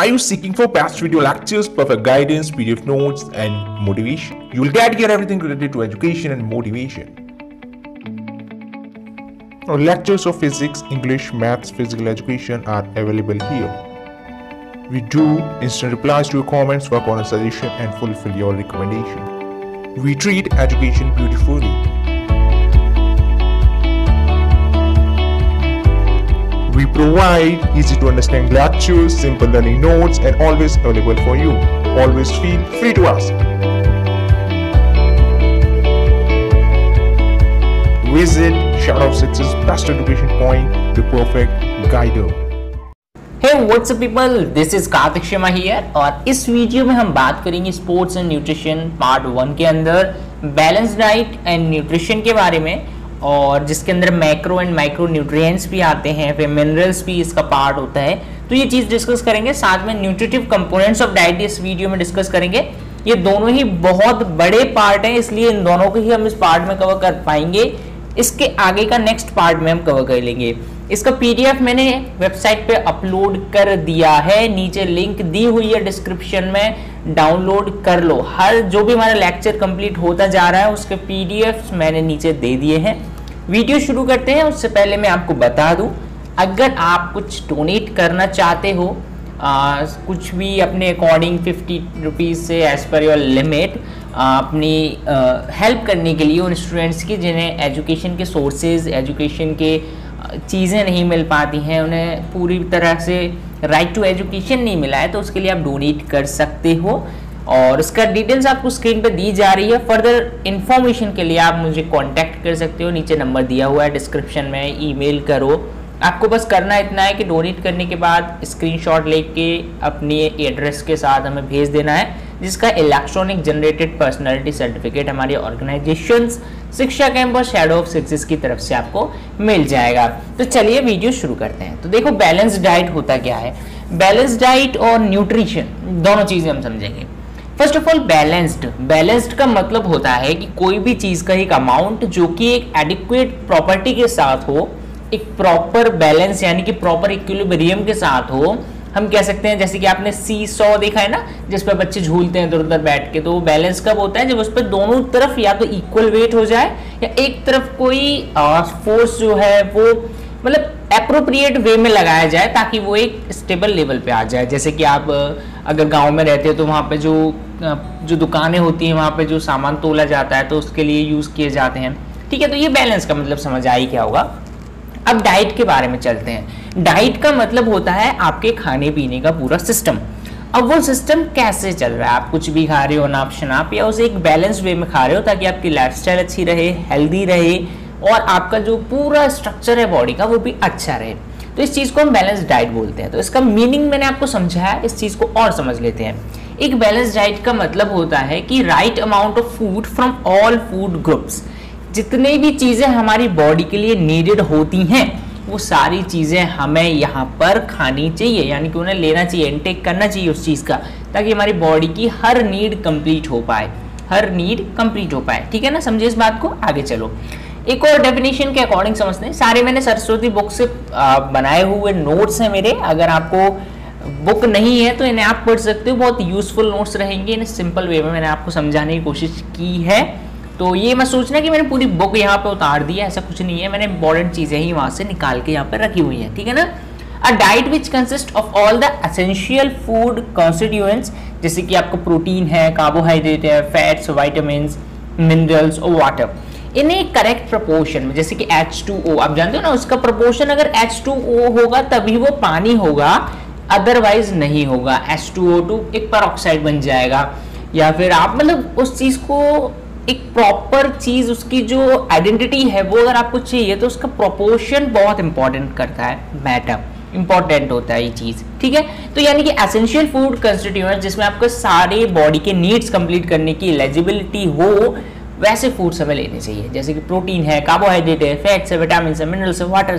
Are you seeking for past video lectures, perfect guidance, PDF notes, and motivation? You will get here everything related to education and motivation. Our lectures of physics, English, maths, physical education are available here. We do instant replies to your comments, work on a suggestion, and fulfill your recommendation. We treat education beautifully. We provide easy to understand lectures, simple learning notes, and always available for you. Always feel free to ask. Visit Shadow of Success Best Education Point, the perfect guider. Hey, what's up people? This is Karthik Sharma here और इस video में हम बात करेंगे sports and nutrition part 1 के अंदर balance diet and nutrition के बारे में, और जिसके अंदर मैक्रो एंड माइक्रो न्यूट्रिएंट्स भी आते हैं, फिर मिनरल्स भी इसका पार्ट होता है। तो ये चीज़ डिस्कस करेंगे, साथ में न्यूट्रिटिव कंपोनेंट्स ऑफ डाइट इस वीडियो में डिस्कस करेंगे। ये दोनों ही बहुत बड़े पार्ट हैं, इसलिए इन दोनों को ही हम इस पार्ट में कवर कर पाएंगे। इसके आगे का नेक्स्ट पार्ट में हम कवर कर लेंगे। इसका पीडीएफ मैंने वेबसाइट पे अपलोड कर दिया है, नीचे लिंक दी हुई है डिस्क्रिप्शन में, डाउनलोड कर लो। हर जो भी हमारा लेक्चर कंप्लीट होता जा रहा है उसके पीडीएफ मैंने नीचे दे दिए हैं। वीडियो शुरू करते हैं उससे पहले मैं आपको बता दूं, अगर आप कुछ डोनेट करना चाहते हो कुछ भी अपने अकॉर्डिंग 50 रुपीज़ से एज पर योर लिमिट अपनी हेल्प करने के लिए उन स्टूडेंट्स की जिन्हें एजुकेशन के सोर्सेज, एजुकेशन के चीज़ें नहीं मिल पाती हैं, उन्हें पूरी तरह से राइट टू एजुकेशन नहीं मिला है, तो उसके लिए आप डोनेट कर सकते हो। और इसका डिटेल्स आपको स्क्रीन पे दी जा रही है। फर्दर इन्फॉर्मेशन के लिए आप मुझे कांटेक्ट कर सकते हो, नीचे नंबर दिया हुआ है डिस्क्रिप्शन में, ईमेल करो। आपको बस करना इतना है कि डोनेट करने के बाद स्क्रीनशॉट लेके अपनी एड्रेस के साथ हमें भेज देना है, जिसका इलेक्ट्रॉनिक जनरेटेड पर्सनालिटी सर्टिफिकेट हमारी ऑर्गेनाइजेशंस शिक्षा कैंप और शैडो ऑफ सक्सेस की तरफ से आपको मिल जाएगा। तो चलिए वीडियो शुरू करते हैं। तो देखो, बैलेंस डाइट होता क्या है। बैलेंस डाइट और न्यूट्रिशन दोनों चीज़ें हम समझेंगे। फर्स्ट ऑफ ऑल, बैलेंस्ड का मतलब होता है कि कोई भी चीज़ का एक अमाउंट जो कि एक एडिक्वेट प्रॉपर्टी के साथ हो, एक प्रॉपर बैलेंस यानी कि प्रॉपर इक्विलिब्रियम के साथ हो। हम कह सकते हैं जैसे कि आपने सी सॉ देखा है ना, जिस पर बच्चे झूलते हैं इधर उधर बैठ के, तो बैलेंस कब होता है? जब उस पर दोनों तरफ या तो इक्वल वेट हो जाए या एक तरफ कोई फोर्स जो है वो मतलब एप्रोप्रिएट वे में लगाया जाए ताकि वो एक स्टेबल लेवल पे आ जाए। जैसे कि आप अगर गांव में रहते हो तो वहाँ पे जो दुकानें होती हैं वहाँ पे जो सामान तोला जाता है तो उसके लिए यूज़ किए जाते हैं। ठीक है, तो ये बैलेंस का मतलब समझ आई क्या होगा। अब डाइट के बारे में चलते हैं। डाइट का मतलब होता है आपके खाने पीने का पूरा सिस्टम। अब वो सिस्टम कैसे चल रहा है, आप कुछ भी खा रहे हो नाप शनाप, या उसे एक बैलेंस वे में खा रहे हो ताकि आपकी लाइफस्टाइल अच्छी रहे, हेल्दी रहे, और आपका जो पूरा स्ट्रक्चर है बॉडी का वो भी अच्छा रहे। तो इस चीज़ को हम बैलेंस डाइट बोलते हैं। तो इसका मीनिंग मैंने आपको समझाया, इस चीज़ को और समझ लेते हैं। एक बैलेंस डाइट का मतलब होता है कि right amount of food from all food groups. जितने भी चीज़ें हमारी बॉडी के लिए नीडेड होती हैं वो सारी चीज़ें हमें यहाँ पर खानी चाहिए, यानी कि उन्हें लेना चाहिए, इनटेक करना चाहिए उस चीज़ का, ताकि हमारी बॉडी की हर नीड कंप्लीट हो पाए, ठीक है ना। समझिए इस बात को। आगे चलो, एक और डेफिनेशन के अकॉर्डिंग समझते हैं। सारे मैंने सरस्वती बुक से बनाए हुए नोट्स हैं मेरे, अगर आपको बुक नहीं है तो इन्हें आप पढ़ सकते हो, बहुत यूजफुल नोट्स रहेंगे। इन्हें सिंपल वे में मैंने आपको समझाने की कोशिश की है, तो ये मत सोचना कि मैंने पूरी बुक यहाँ पे उतार दी है, ऐसा कुछ नहीं है। मैंने इंपॉर्टेंट चीज़ें ही वहाँ से निकाल के यहाँ पे रखी हुई हैं, ठीक है ना। A diet which consist of all the essential food constituents, जैसे कि आपको प्रोटीन है, कार्बोहाइड्रेट है, फैट्स, वाइटामिन्स, मिनरल्स और वाटर, इन्हें करेक्ट प्रपोर्शन में, जैसे कि H2O आप जानते हो ना, उसका प्रपोर्शन अगर H2O होगा तभी वो पानी होगा, अदरवाइज नहीं होगा। H2O2 एक पेरोक्साइड बन जाएगा, या फिर आप मतलब उस चीज़ को एक प्रॉपर चीज़, उसकी जो आइडेंटिटी है वो अगर आपको चाहिए तो उसका प्रोपोर्शन बहुत इंपॉर्टेंट करता है, मैटर इंपॉर्टेंट होता है ये चीज़, ठीक है। तो यानी कि एसेंशियल फूड कंस्टिट्यूएंट जिसमें आपको सारे बॉडी के नीड्स कंप्लीट करने की एलिजिबिलिटी हो, वैसे फूड्स हमें लेने चाहिए, जैसे कि प्रोटीन है, कार्बोहाइड्रेट है, फैट्स है, विटामिन है, मिनरल्स है, वाटर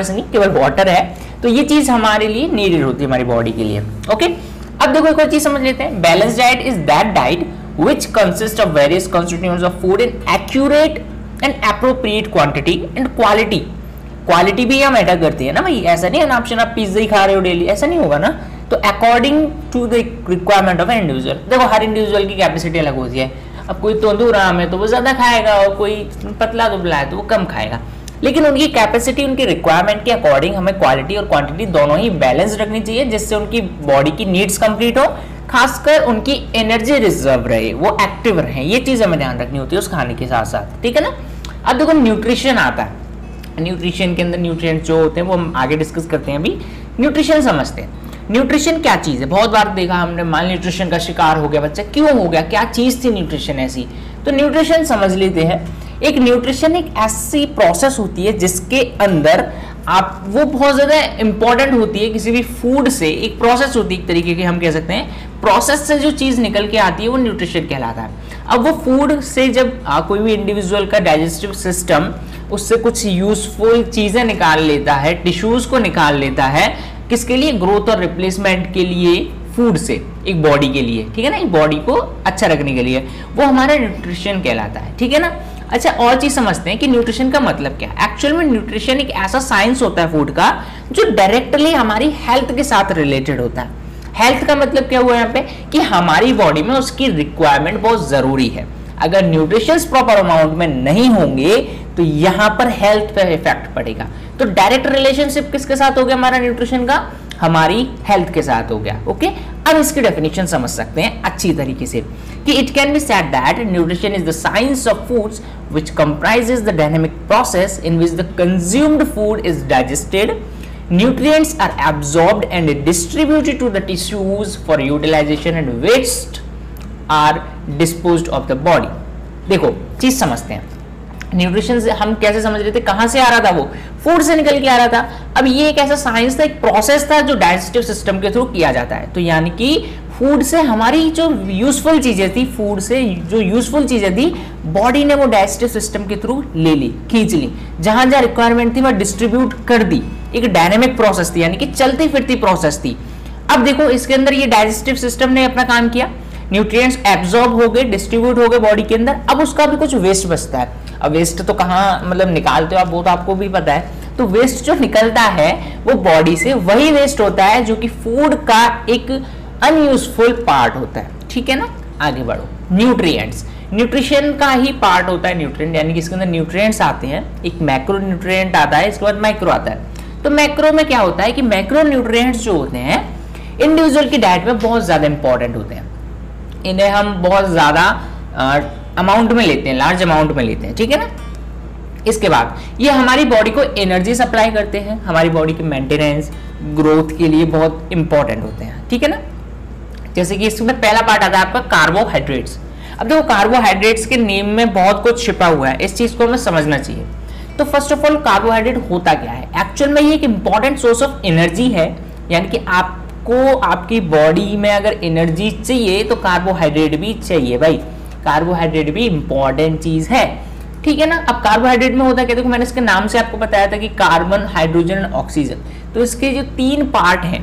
से नहीं केवल वाटर है। तो ये चीज़ हमारे लिए नीडेड होती है हमारी बॉडी के लिए। ओके, अब देखो एक और चीज़ समझ लेते हैं। Balance diet is that diet which consists of various constituents of food in accurate and appropriate quantity and quality भी यहाँ मैटर करती है ना भाई। ऐसा नहीं है ना ऑप्शन आप पिज्जा ही खा रहे हो डेली, ऐसा नहीं होगा ना। तो according to the requirement of individual, देखो हर इंडिविजुअल की कैपेसिटी अलग होती है। अब कोई तंदूराम है तो वो ज़्यादा खाएगा और कोई पतला दुबला है तो वो कम खाएगा, लेकिन उनकी कैपेसिटी उनकी रिक्वायरमेंट के अकॉर्डिंग हमें क्वालिटी और क्वांटिटी दोनों ही बैलेंस रखनी चाहिए, जिससे उनकी बॉडी की नीड्स कंप्लीट हो, खासकर उनकी एनर्जी रिजर्व रहे, वो एक्टिव रहे। ये चीज़ हमें ध्यान रखनी होती है उस खाने के साथ साथ, ठीक है ना। अब देखो न्यूट्रिशन आता है, न्यूट्रिशन के अंदर न्यूट्रिएंट जो होते हैं वो हम आगे डिस्कस करते हैं। अभी न्यूट्रिशन समझते हैं। न्यूट्रिशन क्या चीज़ है, बहुत बार देखा हमने माल न्यूट्रिशन का शिकार हो गया बच्चा, क्यों हो गया, क्या चीज़ थी न्यूट्रिशन ऐसी। तो न्यूट्रिशन समझ लेते हैं। एक न्यूट्रिशन एक ऐसी प्रोसेस होती है जिसके अंदर आप वो बहुत ज़्यादा इंपॉर्टेंट होती है। किसी भी फूड से एक प्रोसेस होती है, एक तरीके की हम कह सकते हैं प्रोसेस से जो चीज़ निकल के आती है वो न्यूट्रिशन कहलाता है। अब वो फूड से जब कोई भी इंडिविजुअल का डाइजेस्टिव सिस्टम उससे कुछ यूजफुल चीज़ें निकाल लेता है, टिश्यूज़ को निकाल लेता है, किसके लिए, ग्रोथ और रिप्लेसमेंट के लिए, फूड से एक बॉडी के लिए, ठीक है ना, एक बॉडी को अच्छा रखने के लिए, वो हमारा न्यूट्रिशन कहलाता है, ठीक है ना। अच्छा, और चीज समझते हैं कि न्यूट्रिशन का मतलब क्या है। एक्चुअल में न्यूट्रिशन एक ऐसा साइंस होता है फूड का जो डायरेक्टली हमारी हेल्थ के साथ रिलेटेड होता है। हेल्थ का मतलब क्या हुआ यहाँ पे कि हमारी बॉडी में उसकी रिक्वायरमेंट बहुत जरूरी है। अगर न्यूट्रिशंस प्रॉपर अमाउंट में नहीं होंगे तो यहाँ पर हेल्थ पे इफेक्ट पड़ेगा। तो डायरेक्ट रिलेशनशिप किसके साथ हो गया हमारा न्यूट्रिशन का, हमारी हेल्थ के साथ हो गया। ओके, अब इसकी डेफिनेशन समझ सकते हैं अच्छी तरीके से कि it can be said that nutrition is the science of foods which comprises the dynamic process in which the consumed food is digested, nutrients are absorbed and distributed to the tissues for utilization and waste are disposed of the body। देखो चीज समझते हैं, nutrition से हम कैसे समझ रहे थे, कहां से आ रहा था, वो फूड से निकल के आ रहा था। अब ये एक ऐसा साइंस था, एक प्रोसेस था जो डाइजेस्टिव सिस्टम के थ्रू किया जाता है। तो यानी कि फूड से हमारी जो यूजफुल चीजें थी, फूड से जो यूजफुल चीजें थी, बॉडी ने वो डाइजेस्टिव सिस्टम के थ्रू ले ली, खींच ली, जहां जहां रिक्वायरमेंट थी वह डिस्ट्रीब्यूट कर दी। एक डायनेमिक प्रोसेस थी, यानी कि चलती फिरती प्रोसेस थी। अब देखो इसके अंदर ये डाइजेस्टिव सिस्टम ने अपना काम किया, न्यूट्रिएंट्स एब्जॉर्ब हो गए, डिस्ट्रीब्यूट हो गए बॉडी के अंदर। अब उसका भी कुछ वेस्ट बचता है। अब वेस्ट तो कहाँ मतलब निकालते हो आप, वो तो आपको भी पता है। तो वेस्ट जो निकलता है वो बॉडी से वही वेस्ट होता है जो कि फूड का एक अनयूजफुल पार्ट होता है, ठीक है ना। आगे बढ़ो, न्यूट्रिएंट्स न्यूट्रिशन का ही पार्ट होता है न्यूट्रिएंट, यानी कि इसके अंदर न्यूट्रिएंट्स आते हैं। एक मैक्रो न्यूट्रिएंट आता है, इसके बाद माइक्रो आता है। तो मैक्रो में क्या होता है कि मैक्रो न्यूट्रिएंट्स जो होते हैं इंडिविजुअल की डाइट में बहुत ज्यादा इंपॉर्टेंट होते हैं। इन्हें हम बहुत ज्यादा अमाउंट में लेते हैं, लार्ज अमाउंट में लेते हैं, ठीक है ना। इसके बाद ये हमारी बॉडी को एनर्जी सप्लाई करते हैं, हमारी बॉडी के मेंटेनेंस ग्रोथ के लिए बहुत इंपॉर्टेंट होते हैं, ठीक है ना। जैसे कि इसमें पहला पार्ट आता है आपका कार्बोहाइड्रेट्स। अब देखो कार्बोहाइड्रेट्स के नेम में बहुत कुछ छिपा हुआ है, इस चीज को हमें समझना चाहिए। तो फर्स्ट ऑफ ऑल कार्बोहाइड्रेट होता क्या है, एक्चुअल में ये एक इंपॉर्टेंट सोर्स ऑफ एनर्जी है, यानी कि आपको आपकी बॉडी में अगर एनर्जी चाहिए तो कार्बोहाइड्रेट भी चाहिए भाई, कार्बोहाइड्रेट भी इंपॉर्टेंट चीज है, ठीक है ना। अब कार्बोहाइड्रेट में होता है क्या, देखो मैंने इसके नाम से आपको बताया था कि कार्बन, हाइड्रोजन और ऑक्सीजन। तो इसके जो 3 पार्ट हैं,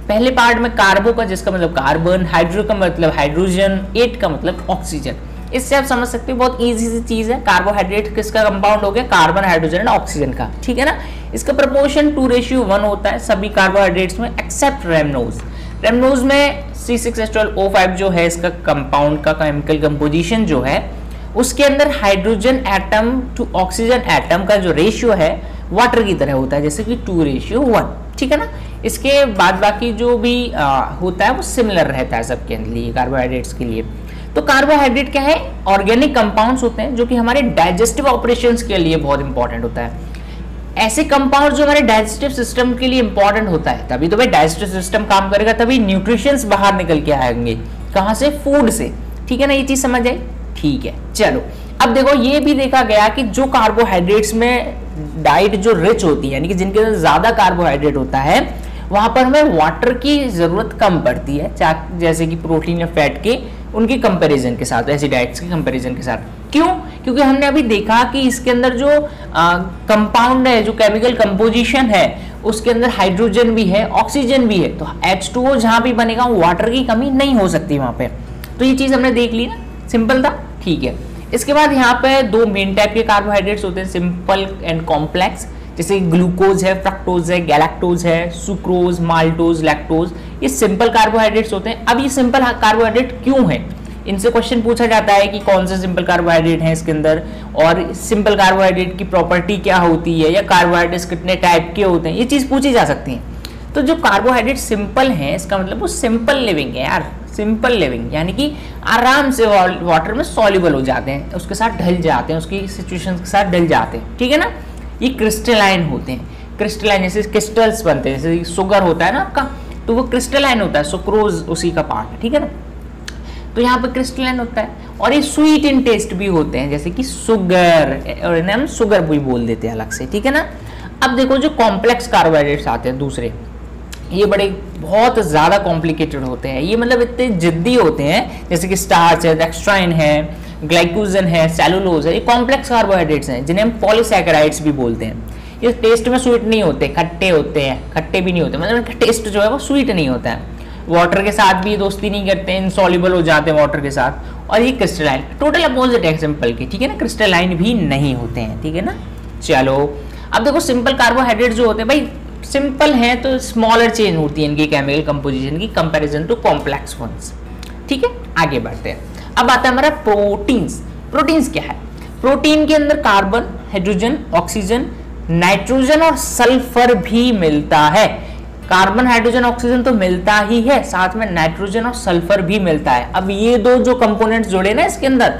पहले पार्ट में कार्बो का जिसका मतलब कार्बन, हाइड्रो का मतलब हाइड्रोजन, 8 का मतलब ऑक्सीजन। इससे आप समझ सकते हो बहुत इजी सी चीज है। कार्बोहाइड्रेट किसका कंपाउंड हो गया, कार्बन, हाइड्रोजन और ऑक्सीजन का, ठीक है ना। इसका प्रपोर्शन 2:1 होता है सभी कार्बोहाइड्रेट्स में एक्सेप्ट रेमनोज। रेमनोज में C6H12O5 जो है इसका कंपाउंड का केमिकल कंपोजिशन जो है उसके अंदर hydrogen atom to oxygen atom का जो रेशियो है वाटर की तरह होता है, जैसे कि 2:1, ठीक है ना। इसके बाद बाकी जो भी होता है वो सिमिलर रहता है सबके लिए, कार्बोहाइड्रेट्स के लिए। तो कार्बोहाइड्रेट क्या है, ऑर्गेनिक कंपाउंड्स होते हैं जो कि हमारे डाइजेस्टिव ऑपरेशंस के लिए बहुत इंपॉर्टेंट होता है। ऐसे कंपाउंड जो हमारे डाइजेस्टिव सिस्टम के लिए इंपॉर्टेंट होता है, तभी तो भाई डाइजेस्टिव सिस्टम काम करेगा, तभी न्यूट्रिशंस बाहर निकल के आएंगे, कहां से, फूड से, ठीक है ना। ये चीज समझ आई, ठीक है। चलो अब देखो ये भी देखा गया कि जो कार्बोहाइड्रेट्स में डाइट जो रिच होती है, यानी कि जिनके अंदर ज्यादा कार्बोहाइड्रेट होता है, वहां पर हमें वाटर की जरूरत कम पड़ती है, जैसे कि प्रोटीन या फैट के उनके कंपैरिजन के साथ, ऐसी डाइट्स के कंपैरिजन के साथ। क्यों, क्योंकि हमने अभी देखा कि इसके अंदर जो कंपाउंड है, जो केमिकल कंपोजिशन है, उसके अंदर हाइड्रोजन भी है, ऑक्सीजन भी है। तो H2O जहां भी बनेगा वाटर की कमी नहीं हो सकती वहां पे। तो ये चीज हमने देख ली ना, सिंपल था, ठीक है। इसके बाद यहाँ पे 2 मेन टाइप के कार्बोहाइड्रेट्स होते हैं, सिंपल एंड कॉम्प्लेक्स। जैसे ग्लूकोज है, फ्रक्टोज है, गैलेक्टोज है, सुक्रोज, माल्टोज, लैक्टोज, ये सिंपल कार्बोहाइड्रेट्स होते हैं। अब ये सिंपल कार्बोहाइड्रेट क्यों है, इनसे क्वेश्चन पूछा जाता है कि कौन से सिंपल कार्बोहाइड्रेट हैं इसके अंदर, और सिंपल कार्बोहाइड्रेट की प्रॉपर्टी क्या होती है, या कार्बोहाइड्रेट्स कितने टाइप के होते हैं, ये चीज पूछी जा सकती है। तो जो कार्बोहाइड्रेट सिंपल हैं, इसका मतलब वो सिंपल लिविंग है यार, सिंपल लिविंग यानी कि आराम से वाटर में सॉल्युबल हो जाते हैं, उसके साथ ढल जाते हैं, उसकी सिचुएशन के साथ ढल जाते हैं, ठीक है ना। ये क्रिस्टलाइन होते हैं, क्रिस्टलाइन जैसे क्रिस्टल्स बनते हैं, जैसे शुगर होता है ना आपका, तो वो क्रिस्टलाइन होता है, सुक्रोज उसी का पार्ट है, ठीक है ना। तो यहाँ पे क्रिस्टलाइन होता है, और ये स्वीट इन टेस्ट भी होते हैं, जैसे कि शुगर, और इन्हें हम शुगर भी बोल देते हैं अलग से, ठीक है ना। अब देखो जो कॉम्प्लेक्स कार्बोहाइड्रेट्स आते हैं दूसरे, ये बड़े बहुत ज़्यादा कॉम्प्लिकेटेड होते हैं, ये मतलब इतने जिद्दी होते हैं, जैसे कि स्टार्च है, डेक्स्ट्राइन है, ग्लाइकोजन है, सेलुलोज है, ये कॉम्प्लेक्स कार्बोहाइड्रेट्स हैं जिन्हें हम पॉलीसैकेराइड्स भी बोलते हैं। ये टेस्ट में स्वीट नहीं होते, खट्टे होते हैं, खट्टे भी नहीं होते, मतलब इनका टेस्ट जो है वो स्वीट नहीं होता है, वाटर के साथ भी दोस्ती नहीं करते हैं, इनसॉल्युबल हो जाते हैं वाटर के साथ। और ये क्रिस्टलाइन टोटल अपोजिट है सिंपल के, ठीक है ना, क्रिस्टलाइन भी नहीं होते हैं, ठीक है ना। चलो अब देखो सिंपल कार्बोहाइड्रेट जो होते हैं भाई, सिंपल है तो स्मॉलर चेंज होती है इनकी केमिकल कंपोजिशन की कंपैरिजन टू कॉम्प्लेक्स वंस, ठीक है। आगे बढ़ते हैं, अब आता है हमारा प्रोटीन्स। प्रोटीन्स क्या है, प्रोटीन के अंदर कार्बन, हाइड्रोजन, ऑक्सीजन, नाइट्रोजन और सल्फर भी मिलता है। कार्बन, हाइड्रोजन, ऑक्सीजन तो मिलता ही है, साथ में नाइट्रोजन और सल्फर भी मिलता है। अब ये दो जो कंपोनेंट्स जुड़े ना इसके अंदर,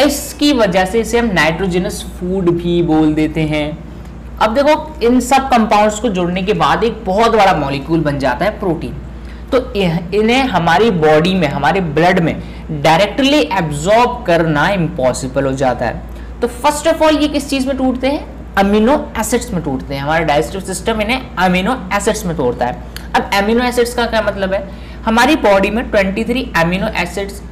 इसकी वजह से इसे हम नाइट्रोजनस फूड भी बोल देते हैं। अब देखो इन सब कंपाउंड्स को जोड़ने के बाद एक बहुत बड़ा मॉलिक्यूल बन जाता है प्रोटीन। तो इन्हें हमारी बॉडी में, हमारे ब्लड में डायरेक्टली एब्जॉर्ब करना इम्पॉसिबल हो जाता है। तो फर्स्ट ऑफ ऑल ये किस चीज में टूटते हैं, अमीनो एसिड्स में टूटते हैं। हमारा डाइजेस्टिव सिस्टम इन्हें अमीनो एसिड्स में तोड़ता है। अब अमीनो एसिड्स का क्या मतलब है, हमारी बॉडी में 23 अमीनो एसिड्स,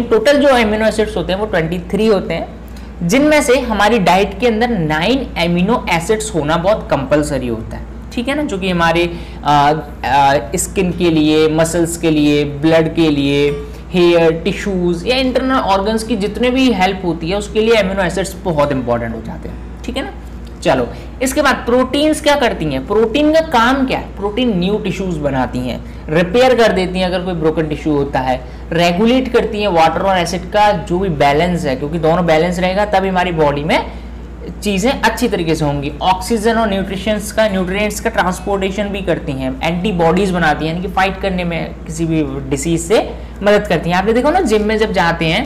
टोटल जो अमीनो एसिड्स होते हैं वो 23 होते हैं, जिनमें से हमारी डाइट के अंदर 9 अमीनो एसिड्स होना बहुत कंपलसरी होता है, ठीक है ना, जो कि हमारे स्किन के लिए, मसल्स के लिए, ब्लड के लिए, हेयर, टिश्यूज या इंटरनल ऑर्गन्स की जितने भी हेल्प होती है उसके लिए अमीनो एसिड्स बहुत इंपॉर्टेंट हो जाते हैं, ठीक है ना। चलो इसके बाद प्रोटीन्स क्या करती हैं, प्रोटीन का काम क्या है, प्रोटीन न्यू टिश्यूज बनाती हैं, रिपेयर कर देती हैं अगर कोई ब्रोकन टिश्यू होता है, रेगुलेट करती हैं वाटर और एसिड का जो भी बैलेंस है, क्योंकि दोनों बैलेंस रहेगा तभी हमारी बॉडी में चीजें अच्छी तरीके से होंगी। ऑक्सीजन और न्यूट्रिएंट्स का ट्रांसपोर्टेशन भी करती हैं, एंटीबॉडीज बनाती हैं, यानी कि फाइट करने में किसी भी डिसीज से मदद करती हैं। आपने देखो ना जिम में जब जाते हैं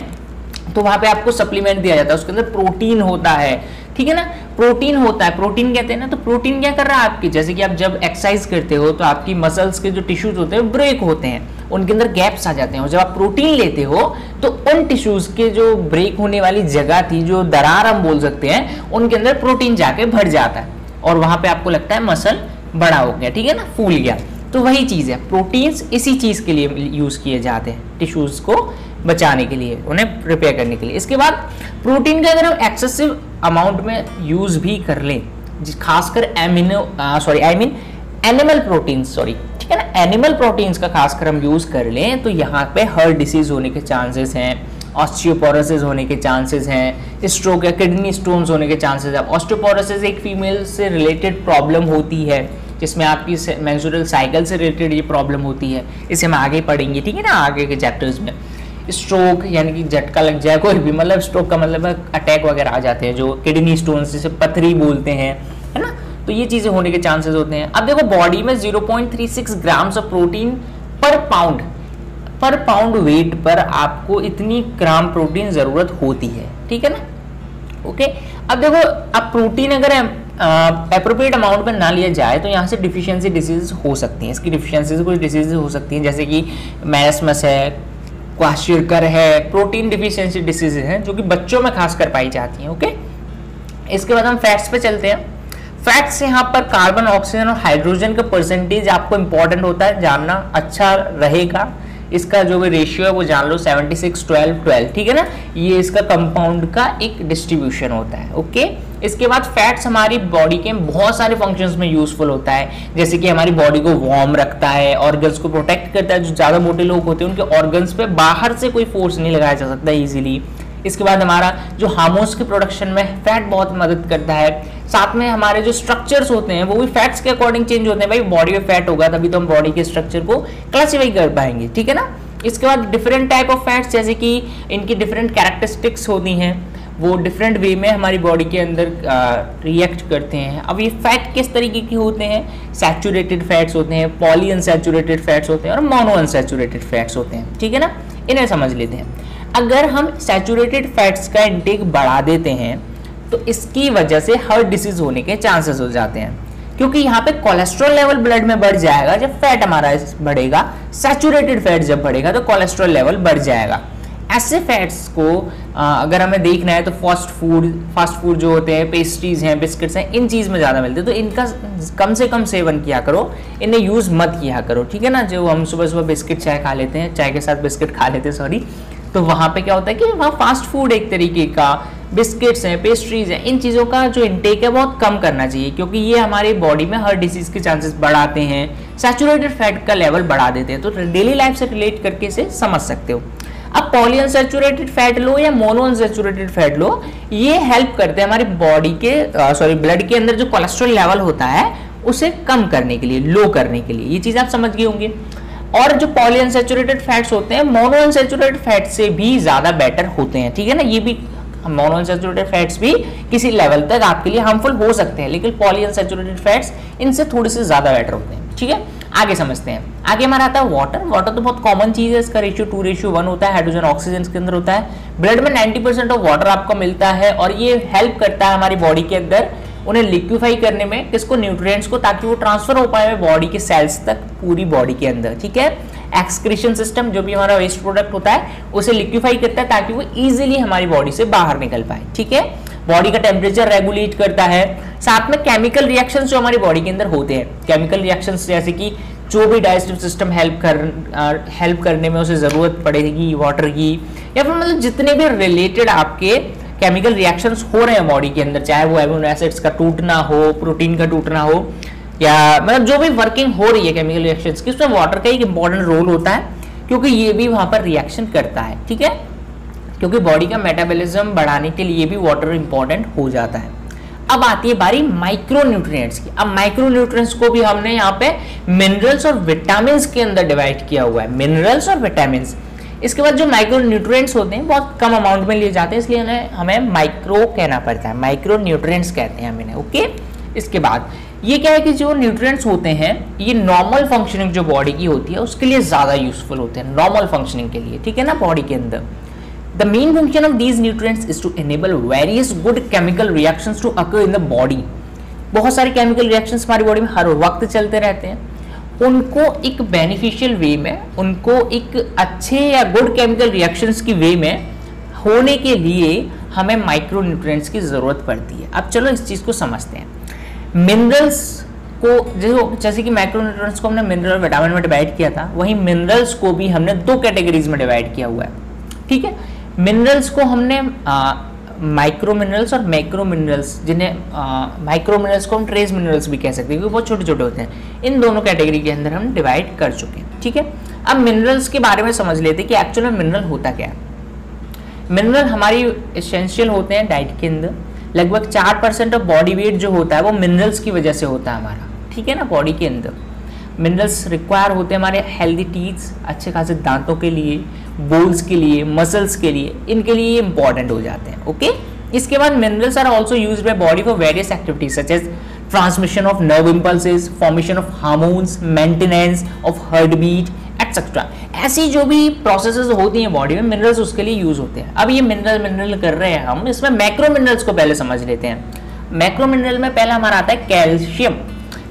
तो वहां पे आपको सप्लीमेंट दिया जाता है, उसके अंदर प्रोटीन होता है, ठीक है ना, प्रोटीन होता है, प्रोटीन कहते हैं ना। तो प्रोटीन क्या कर रहा है आपकी, जैसे कि आप जब एक्सरसाइज करते हो तो आपकी मसल्स के जो टिश्यूज होते हैं ब्रेक होते हैं, उनके अंदर गैप्स आ जाते हैं, और जब आप प्रोटीन लेते हो तो उन टिश्यूज के जो ब्रेक होने वाली जगह थी, जो दरार हम बोल सकते हैं, उनके अंदर प्रोटीन जाके भर जाता है और वहां पे आपको लगता है मसल बड़ा हो गया, ठीक है ना, फूल गया। तो वही चीज है, प्रोटीन्स इसी चीज के लिए यूज किए जाते हैं, टिश्यूज को बचाने के लिए, उन्हें रिपेयर करने के लिए। इसके बाद प्रोटीन का अगर हम एक्सेसिव अमाउंट में यूज भी कर लें, खासकर एनिमल प्रोटीन्स, ठीक है ना, एनिमल प्रोटीन्स का खासकर हम यूज कर लें तो यहाँ पे हार्ट डिसीज होने के चांसेस हैं, ऑस्टियोपोरोसिस होने के चांसेस हैं, स्ट्रोक या किडनी स्टोन्स होने के चांसेस है। ऑस्टियोपोरोसिस एक फीमेल से रिलेटेड प्रॉब्लम होती है, जिसमें आपकी मेंस्ट्रुअल साइकिल से रिलेटेड ये प्रॉब्लम होती है, इसे हम आगे पढ़ेंगे, ठीक है ना, आगे के चैप्टर्स में। स्ट्रोक यानी कि झटका लग जाए कोई भी, मतलब स्ट्रोक का मतलब अटैक वगैरह आ जाते हैं, जो किडनी स्टोन्स जिसे पथरी बोलते हैं, है ना, तो ये चीजें होने के चांसेस होते हैं। अब देखो बॉडी में 0.36 ग्राम्स ऑफ प्रोटीन पर पाउंड वेट पर आपको इतनी ग्राम प्रोटीन जरूरत होती है, ठीक है ना, ओके। अब देखो अब प्रोटीन अगर एप्रोप्रिएट अमाउंट में ना लिया जाए तो यहाँ से डिफिशियंसी डिसीज हो सकती हैं, इसकी डिफिशियंसी से कुछ डिसीज हो सकती हैं, जैसे कि मैरस्मस है, क्वाशियरकर है, प्रोटीन डिफिशियंसी डिसीज हैं जो कि बच्चों में खासकर पाई जाती हैं, ओके। इसके बाद हम फैट्स पे चलते हैं। फैट्स यहाँ पर कार्बन, ऑक्सीजन और हाइड्रोजन का परसेंटेज आपको इंपॉर्टेंट होता है जानना, अच्छा रहेगा। इसका जो भी रेशियो है वो जान लो, 76-12-12, ठीक है ना, ये इसका कंपाउंड का एक डिस्ट्रीब्यूशन होता है, ओके। इसके बाद फैट्स हमारी बॉडी के बहुत सारे फंक्शंस में यूजफुल होता है, जैसे कि हमारी बॉडी को वार्म रखता है, ऑर्गन्स को प्रोटेक्ट करता है, जो ज़्यादा मोटे लोग होते हैं उनके ऑर्गन्स पे बाहर से कोई फोर्स नहीं लगाया जा सकता इजीली। इसके बाद हमारा जो हार्मोन्स के प्रोडक्शन में फैट बहुत मदद करता है। साथ में हमारे जो स्ट्रक्चर्स होते हैं वो भी फैट्स के अकॉर्डिंग चेंज होते हैं। भाई बॉडी में फैट होगा तभी तो हम बॉडी के स्ट्रक्चर को क्लासीफाई कर पाएंगे, ठीक है ना। इसके बाद डिफरेंट टाइप ऑफ फैट्स, जैसे कि इनकी डिफरेंट कैरेक्टरिस्टिक्स होती हैं, वो डिफरेंट वे में हमारी बॉडी के अंदर रिएक्ट करते हैं। अब ये फैट किस तरीके के होते हैं, सैचुरेटेड फैट्स होते हैं, पॉली अनसैचुरेटेड फैट्स होते हैं और मोनो अनसैचुरेटेड फैट्स होते हैं, ठीक है ना। इन्हें समझ लेते हैं। अगर हम सैचुरेटेड फैट्स का इंटेक बढ़ा देते हैं तो इसकी वजह से हार्ट डिसीज होने के चांसेस हो जाते हैं, क्योंकि यहाँ पे कोलेस्ट्रॉल लेवल ब्लड में बढ़ जाएगा जब फैट हमारा बढ़ेगा, सैचुरेटेड फैट जब बढ़ेगा तो कोलेस्ट्रॉल लेवल बढ़ जाएगा। ऐसे फैट्स को अगर हमें देखना है तो फास्ट फूड जो होते हैं, पेस्ट्रीज हैं, बिस्किट्स हैं, इन चीज़ में ज़्यादा मिलते हैं, तो इनका कम से कम सेवन किया करो, इन्हें यूज़ मत किया करो, ठीक है ना। जो हम सुबह सुबह बिस्किट चाय खा लेते हैं, चाय के साथ बिस्किट खा लेते हैं, सॉरी, तो वहाँ पे क्या होता है कि वहाँ फास्ट फूड एक तरीके का, बिस्किट्स हैं, पेस्ट्रीज हैं, इन चीज़ों का जो इंटेक है बहुत कम करना चाहिए, क्योंकि ये हमारी बॉडी में हार्ट डिसीज के चांसेस बढ़ाते हैं, सैचुरेटेड फैट का लेवल बढ़ा देते हैं। तो डेली लाइफ से रिलेट करके इसे समझ सकते हो। अब पॉली अनसैचुरेटेड फैट लो या मोनो अनसैचुरेटेड फैट लो, ये हेल्प करते हैं हमारी बॉडी के ब्लड के अंदर जो कोलेस्ट्रॉल लेवल होता है उसे कम करने के लिए, लो करने के लिए। ये चीज़ आप समझ गए होंगे। और जो पॉली अनसैचुरेटेड फैट्स होते हैं मोनो अनसैचुरेटेड फैट से भी ज़्यादा बेटर होते हैं, ठीक है ना। ये भी मोनो अनसैचुरेटेड फैट्स भी किसी लेवल तक आपके लिए हार्मफुल हो सकते हैं, लेकिन पॉली अनसैचुरेटेड फैट्स इनसे थोड़े से ज़्यादा बेटर होते हैं, ठीक है। आगे समझते हैं। आगे हमारा आता है वाटर। वाटर तो बहुत कॉमन चीज़ है, इसका रेशियो 2:1 होता है, हाइड्रोजन ऑक्सीजन के अंदर होता है। ब्लड में 90% ऑफ वाटर आपको मिलता है और ये हेल्प करता है हमारी बॉडी के अंदर उन्हें लिक्विफाई करने में, किसको, न्यूट्रिएंट्स को, ताकि वो ट्रांसफर हो पाए बॉडी के सेल्स तक, पूरी बॉडी के अंदर, ठीक है। एक्सक्रीशन सिस्टम, जो भी हमारा वेस्ट प्रोडक्ट होता है उसे लिक्विफाई करता है ताकि वो इजीली हमारी बॉडी से बाहर निकल पाए, ठीक है। बॉडी का टेम्परेचर रेगुलेट करता है। साथ में केमिकल रिएक्शंस जो हमारी बॉडी के अंदर होते हैं, केमिकल रिएक्शंस जैसे कि जो भी डाइजेस्टिव सिस्टम हेल्प करने में उसे ज़रूरत पड़ेगी वाटर की, या फिर मतलब जितने भी रिलेटेड आपके केमिकल रिएक्शंस हो रहे हैं बॉडी के अंदर, चाहे वो एमिनो एसिड्स का टूटना हो, प्रोटीन का टूटना हो, या मतलब जो भी वर्किंग हो रही है केमिकल रिएक्शंस की, उसमें वाटर का एक इंपॉर्टेंट रोल होता है, क्योंकि ये भी वहाँ पर रिएक्शन करता है, ठीक है। क्योंकि बॉडी का मेटाबॉलिज्म बढ़ाने के लिए भी वाटर इंपॉर्टेंट हो जाता है। अब आती है बारी माइक्रो न्यूट्रिएंट्स की। अब माइक्रो न्यूट्रिएंट्स को भी हमने यहाँ पे मिनरल्स और विटामिन्स के अंदर डिवाइड किया हुआ है, मिनरल्स और विटामिन्स। इसके बाद जो माइक्रो न्यूट्रिएंट्स होते हैं बहुत कम अमाउंट में लिए जाते हैं, इसलिए हमें माइक्रो कहना पड़ता है, माइक्रो न्यूट्रिएंट्स कहते हैं हम इन्हें, ओके। इसके बाद ये क्या है कि जो न्यूट्रिएंट्स होते हैं ये नॉर्मल फंक्शनिंग जो बॉडी की होती है उसके लिए ज़्यादा यूजफुल होते हैं, नॉर्मल फंक्शनिंग के लिए, ठीक है ना, बॉडी के अंदर। The main function of these nutrients is to enable various good chemical reactions to occur in the body. बहुत सारे केमिकल रिएक्शंस हमारी बॉडी में हर वक्त चलते रहते हैं, उनको एक बेनिफिशियल वे में, उनको एक अच्छे या गुड केमिकल रिएक्शंस की वे में होने के लिए हमें माइक्रो न्यूट्रिएंट्स की ज़रूरत पड़ती है। अब चलो इस चीज़ को समझते हैं। मिनरल्स को जैसे कि माइक्रो न्यूट्रिएंट्स को हमने मिनरल और विटामिन में डिवाइड किया था, वहीं मिनरल्स को भी हमने दो कैटेगरीज में डिवाइड किया हुआ है, ठीक है। मिनरल्स को हमने माइक्रो मिनरल्स और मैक्रो मिनरल्स, जिन्हें माइक्रो मिनरल्स को हम ट्रेस मिनरल्स भी कह सकते हैं क्योंकि बहुत छोटे छोटे होते हैं, इन दोनों कैटेगरी के अंदर हम डिवाइड कर चुके हैं, ठीक है। अब मिनरल्स के बारे में समझ लेते हैं कि एक्चुअल में मिनरल होता क्या है। मिनरल हमारी एसेंशियल होते हैं डाइट के अंदर, लगभग 4% ऑफ बॉडी वेट जो होता है वो मिनरल्स की वजह से होता है हमारा, ठीक है ना, बॉडी के अंदर। मिनरल्स रिक्वायर होते हैं हमारे हेल्दी टीथ्स, अच्छे खासे दांतों के लिए, बोन्स के लिए, मसल्स के लिए, इनके लिए ये इंपॉर्टेंट हो जाते हैं, ओके। इसके बाद minerals are also used by body for various activities such as transmission of nerve impulses, formation of hormones, maintenance of heart beat etcetera. ऐसी जो भी प्रोसेसेस होती हैं बॉडी में, मिनरल्स उसके लिए यूज होते हैं। अब ये मिनरल कर रहे हैं हम, इसमें मैक्रो मिनरल्स को पहले समझ लेते हैं। मैक्रो मिनरल में पहला हमारा आता है कैल्शियम।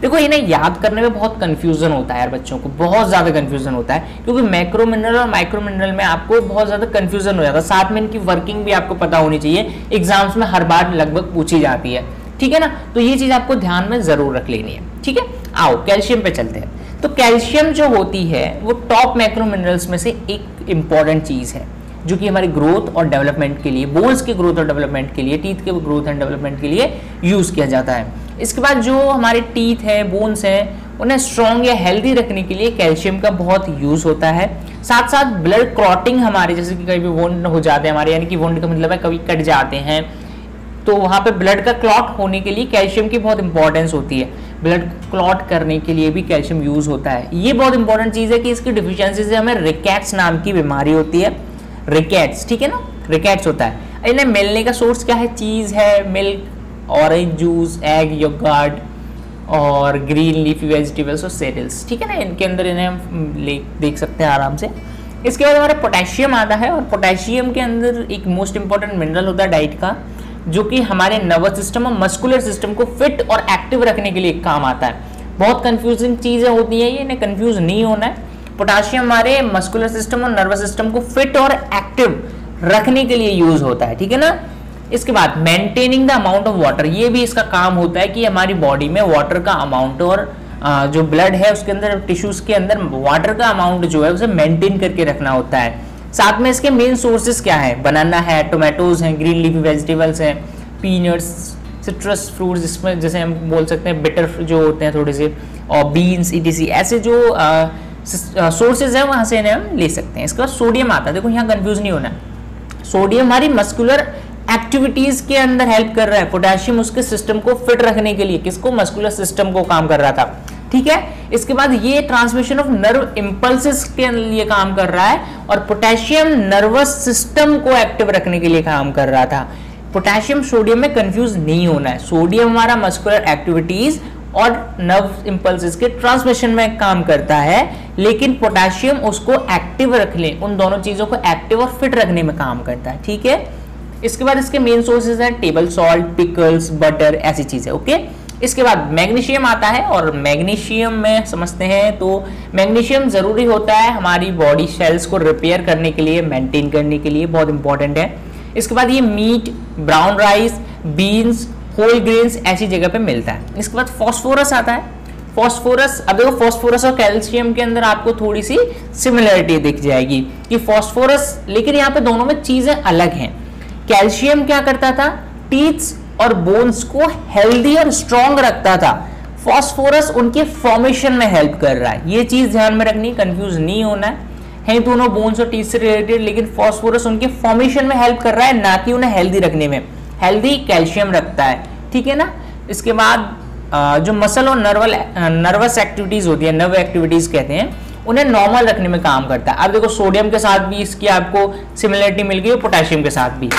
देखो इन्हें याद करने में बहुत कंफ्यूजन होता है यार, बच्चों को बहुत ज़्यादा कंफ्यूजन होता है, क्योंकि मैक्रो मिनरल और माइक्रो मिनरल में आपको बहुत ज़्यादा कंफ्यूजन हो जाता है। साथ में इनकी वर्किंग भी आपको पता होनी चाहिए, एग्जाम्स में हर बार लगभग पूछी जाती है, ठीक है ना। तो ये चीज़ आपको ध्यान में ज़रूर रख लेनी है, ठीक है। आओ कैल्शियम पे चलते हैं। तो कैल्शियम जो होती है वो टॉप मैक्रो मिनरल्स में से एक इंपॉर्टेंट चीज़ है, जो कि हमारी ग्रोथ और डेवलपमेंट के लिए, बोन्स की ग्रोथ और डेवलपमेंट के लिए, टीथ के ग्रोथ एंड डेवलपमेंट के लिए यूज़ किया जाता है। इसके बाद जो हमारे टीथ है, बोन्स हैं, उन्हें स्ट्रॉन्ग या हेल्दी रखने के लिए कैल्शियम का बहुत यूज होता है। साथ साथ ब्लड क्लॉटिंग हमारे, जैसे कि कभी वुंड हो जाते हैं हमारे, यानी कि वुंड का मतलब है कभी कट जाते हैं, तो वहाँ पे ब्लड का क्लॉट होने के लिए कैल्शियम की बहुत इंपॉर्टेंस होती है। ब्लड क्लॉट करने के लिए भी कैल्शियम यूज होता है। ये बहुत इंपॉर्टेंट चीज़ है कि इसकी डिफिशियंसी से हमें रिकेट्स नाम की बीमारी होती है। रिकेट्स, ठीक है ना, रिकेट्स होता है। इन्हें मिलने का सोर्स क्या है? चीज़ है, milk, orange juice, egg, yogurt और ग्रीन लीफी वेजिटेबल्स और सेरियल्स, ठीक है ना, इनके अंदर इन्हें हम देख सकते हैं आराम से। इसके बाद हमारा पोटेशियम आता है, और पोटेशियम के अंदर एक मोस्ट इंपॉर्टेंट मिनरल होता है डाइट का, जो कि हमारे नर्वस सिस्टम और मस्कुलर सिस्टम को फिट और एक्टिव रखने के लिए काम आता है। बहुत कंफ्यूजिंग चीज़ें होती हैं ये, इन्हें कंफ्यूज नहीं होना है। पोटेशियम हमारे मस्कुलर सिस्टम और नर्वस सिस्टम को फिट और एक्टिव रखने के लिए यूज होता है, ठीक है ना। इसके बाद maintaining the amount of water, ये भी इसका काम होता है कि हमारी बॉडी में वाटर का अमाउंट और जो ब्लड है उसके अंदर, टिश्यूज के अंदर वाटर का अमाउंट जो है उसे मेंटेन करके रखना होता है। साथ में इसके मेन सोर्सेज क्या है? बनाना है, टोमेटोज हैं, ग्रीन लीफी वेजिटेबल्स हैं, पीनट्स, सिट्रस फ्रूट्स, जिसमें जैसे हम बोल सकते हैं बिटर जो होते हैं थोड़े से, और बीन्स, ईटीसी, ऐसे जो सोर्सेज हैं वहाँ से इन्हें हम ले सकते हैं। इसके बाद सोडियम आता है, देखो यहाँ कंफ्यूज नहीं होना। सोडियम हमारी मस्कुलर एक्टिविटीज के अंदर हेल्प कर रहा है। पोटेशियम उसके सिस्टम को फिट रखने के लिए, किसको? मस्कुलर सिस्टम को काम कर रहा था, ठीक है। इसके बाद ये ट्रांसमिशन ऑफ नर्व इंपल्सेस के लिए काम कर रहा है, और पोटेशियम नर्वस सिस्टम को एक्टिव रखने के लिए काम कर रहा था। पोटेशियम सोडियम में कंफ्यूज नहीं होना है। सोडियम हमारा मस्कुलर एक्टिविटीज और नर्व इंपल्सेस के ट्रांसमिशन में काम करता है, लेकिन पोटेशियम उसको एक्टिव रख ले, उन दोनों चीजों को एक्टिव और फिट रखने में काम करता है, ठीक है। इसके बाद इसके मेन सोर्सेज हैं टेबल सॉल्ट, पिकल्स, बटर, ऐसी चीजें, ओके। इसके बाद मैग्नीशियम आता है, और मैग्नीशियम में समझते हैं तो मैग्नीशियम जरूरी होता है हमारी बॉडी सेल्स को रिपेयर करने के लिए, मेंटेन करने के लिए, बहुत इंपॉर्टेंट है। इसके बाद ये meat, brown rice, beans, whole grains ऐसी जगह पे मिलता है। इसके बाद फॉस्फोरस आता है। फॉस्फोरस, अब देखो फॉस्फोरस और कैल्शियम के अंदर आपको थोड़ी सी सिमिलरिटी दिख जाएगी कि फॉस्फोरस, लेकिन यहाँ पे दोनों में चीजें अलग हैं। कैल्शियम क्या करता था? टीथ्स और बोन्स को हेल्दी और स्ट्रॉन्ग रखता था। फॉस्फोरस उनके फॉर्मेशन में हेल्प कर रहा है। ये चीज ध्यान में रखनी, कंफ्यूज नहीं होना है दोनों बोन्स और टीथ से रिलेटेड, लेकिन फॉस्फोरस उनके फॉर्मेशन में हेल्प कर रहा है, ना कि उन्हें हेल्दी रखने में। हेल्दी कैल्शियम रखता है, ठीक है ना। इसके बाद जो मसल और नर्वस एक्टिविटीज होती है, नर्व एक्टिविटीज कहते हैं, उन्हें नॉर्मल रखने में काम करता है। अब देखो सोडियम के साथ भी इसकी आपको सिमिलरिटी मिल गई और पोटेशियम के साथ भी।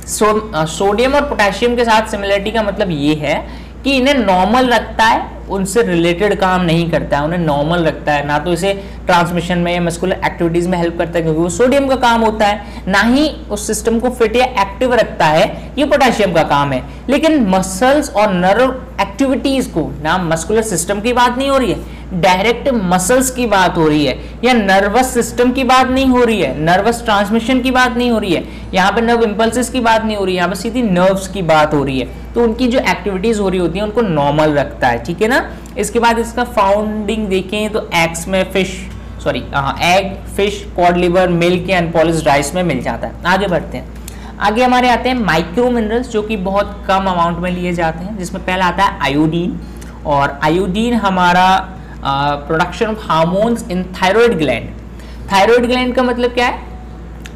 सोडियम और पोटेशियम के साथ सिमिलरिटी का मतलब ये है कि इन्हें नॉर्मल रखता है, उनसे रिलेटेड काम नहीं करता है, उन्हें नॉर्मल रखता है। ना तो इसे ट्रांसमिशन में या मस्कुलर एक्टिविटीज में हेल्प करता है क्योंकि वो सोडियम का काम होता है, ना ही उस सिस्टम को फिट या एक्टिव रखता है, ये पोटेशियम का काम है। लेकिन मसल्स और नर्व एक्टिविटीज को, ना मस्कुलर सिस्टम की बात नहीं हो रही है, डायरेक्ट मसल्स की बात हो रही है, या नर्वस सिस्टम की बात नहीं हो रही है, नर्वस ट्रांसमिशन की बात नहीं हो रही है, यहाँ पे नर्व इंपल्सेस की बात नहीं हो रही है, यहाँ पे सीधी नर्व्स की बात हो रही है। तो उनकी जो एक्टिविटीज हो रही होती है उनको नॉर्मल रखता है, ठीक है ना। इसके बाद इसका फाउंडिंग देखें तो एग्स में egg, fish, cod liver, milk या अनपॉलिश्ड राइस में मिल जाता है। आगे बढ़ते हैं। आगे हमारे आते हैं माइक्रो मिनरल्स, जो कि बहुत कम अमाउंट में लिए जाते हैं, जिसमें पहला आता है आयोडीन। और आयोडीन हमारा production of hormones in thyroid gland. Thyroid gland का मतलब क्या है?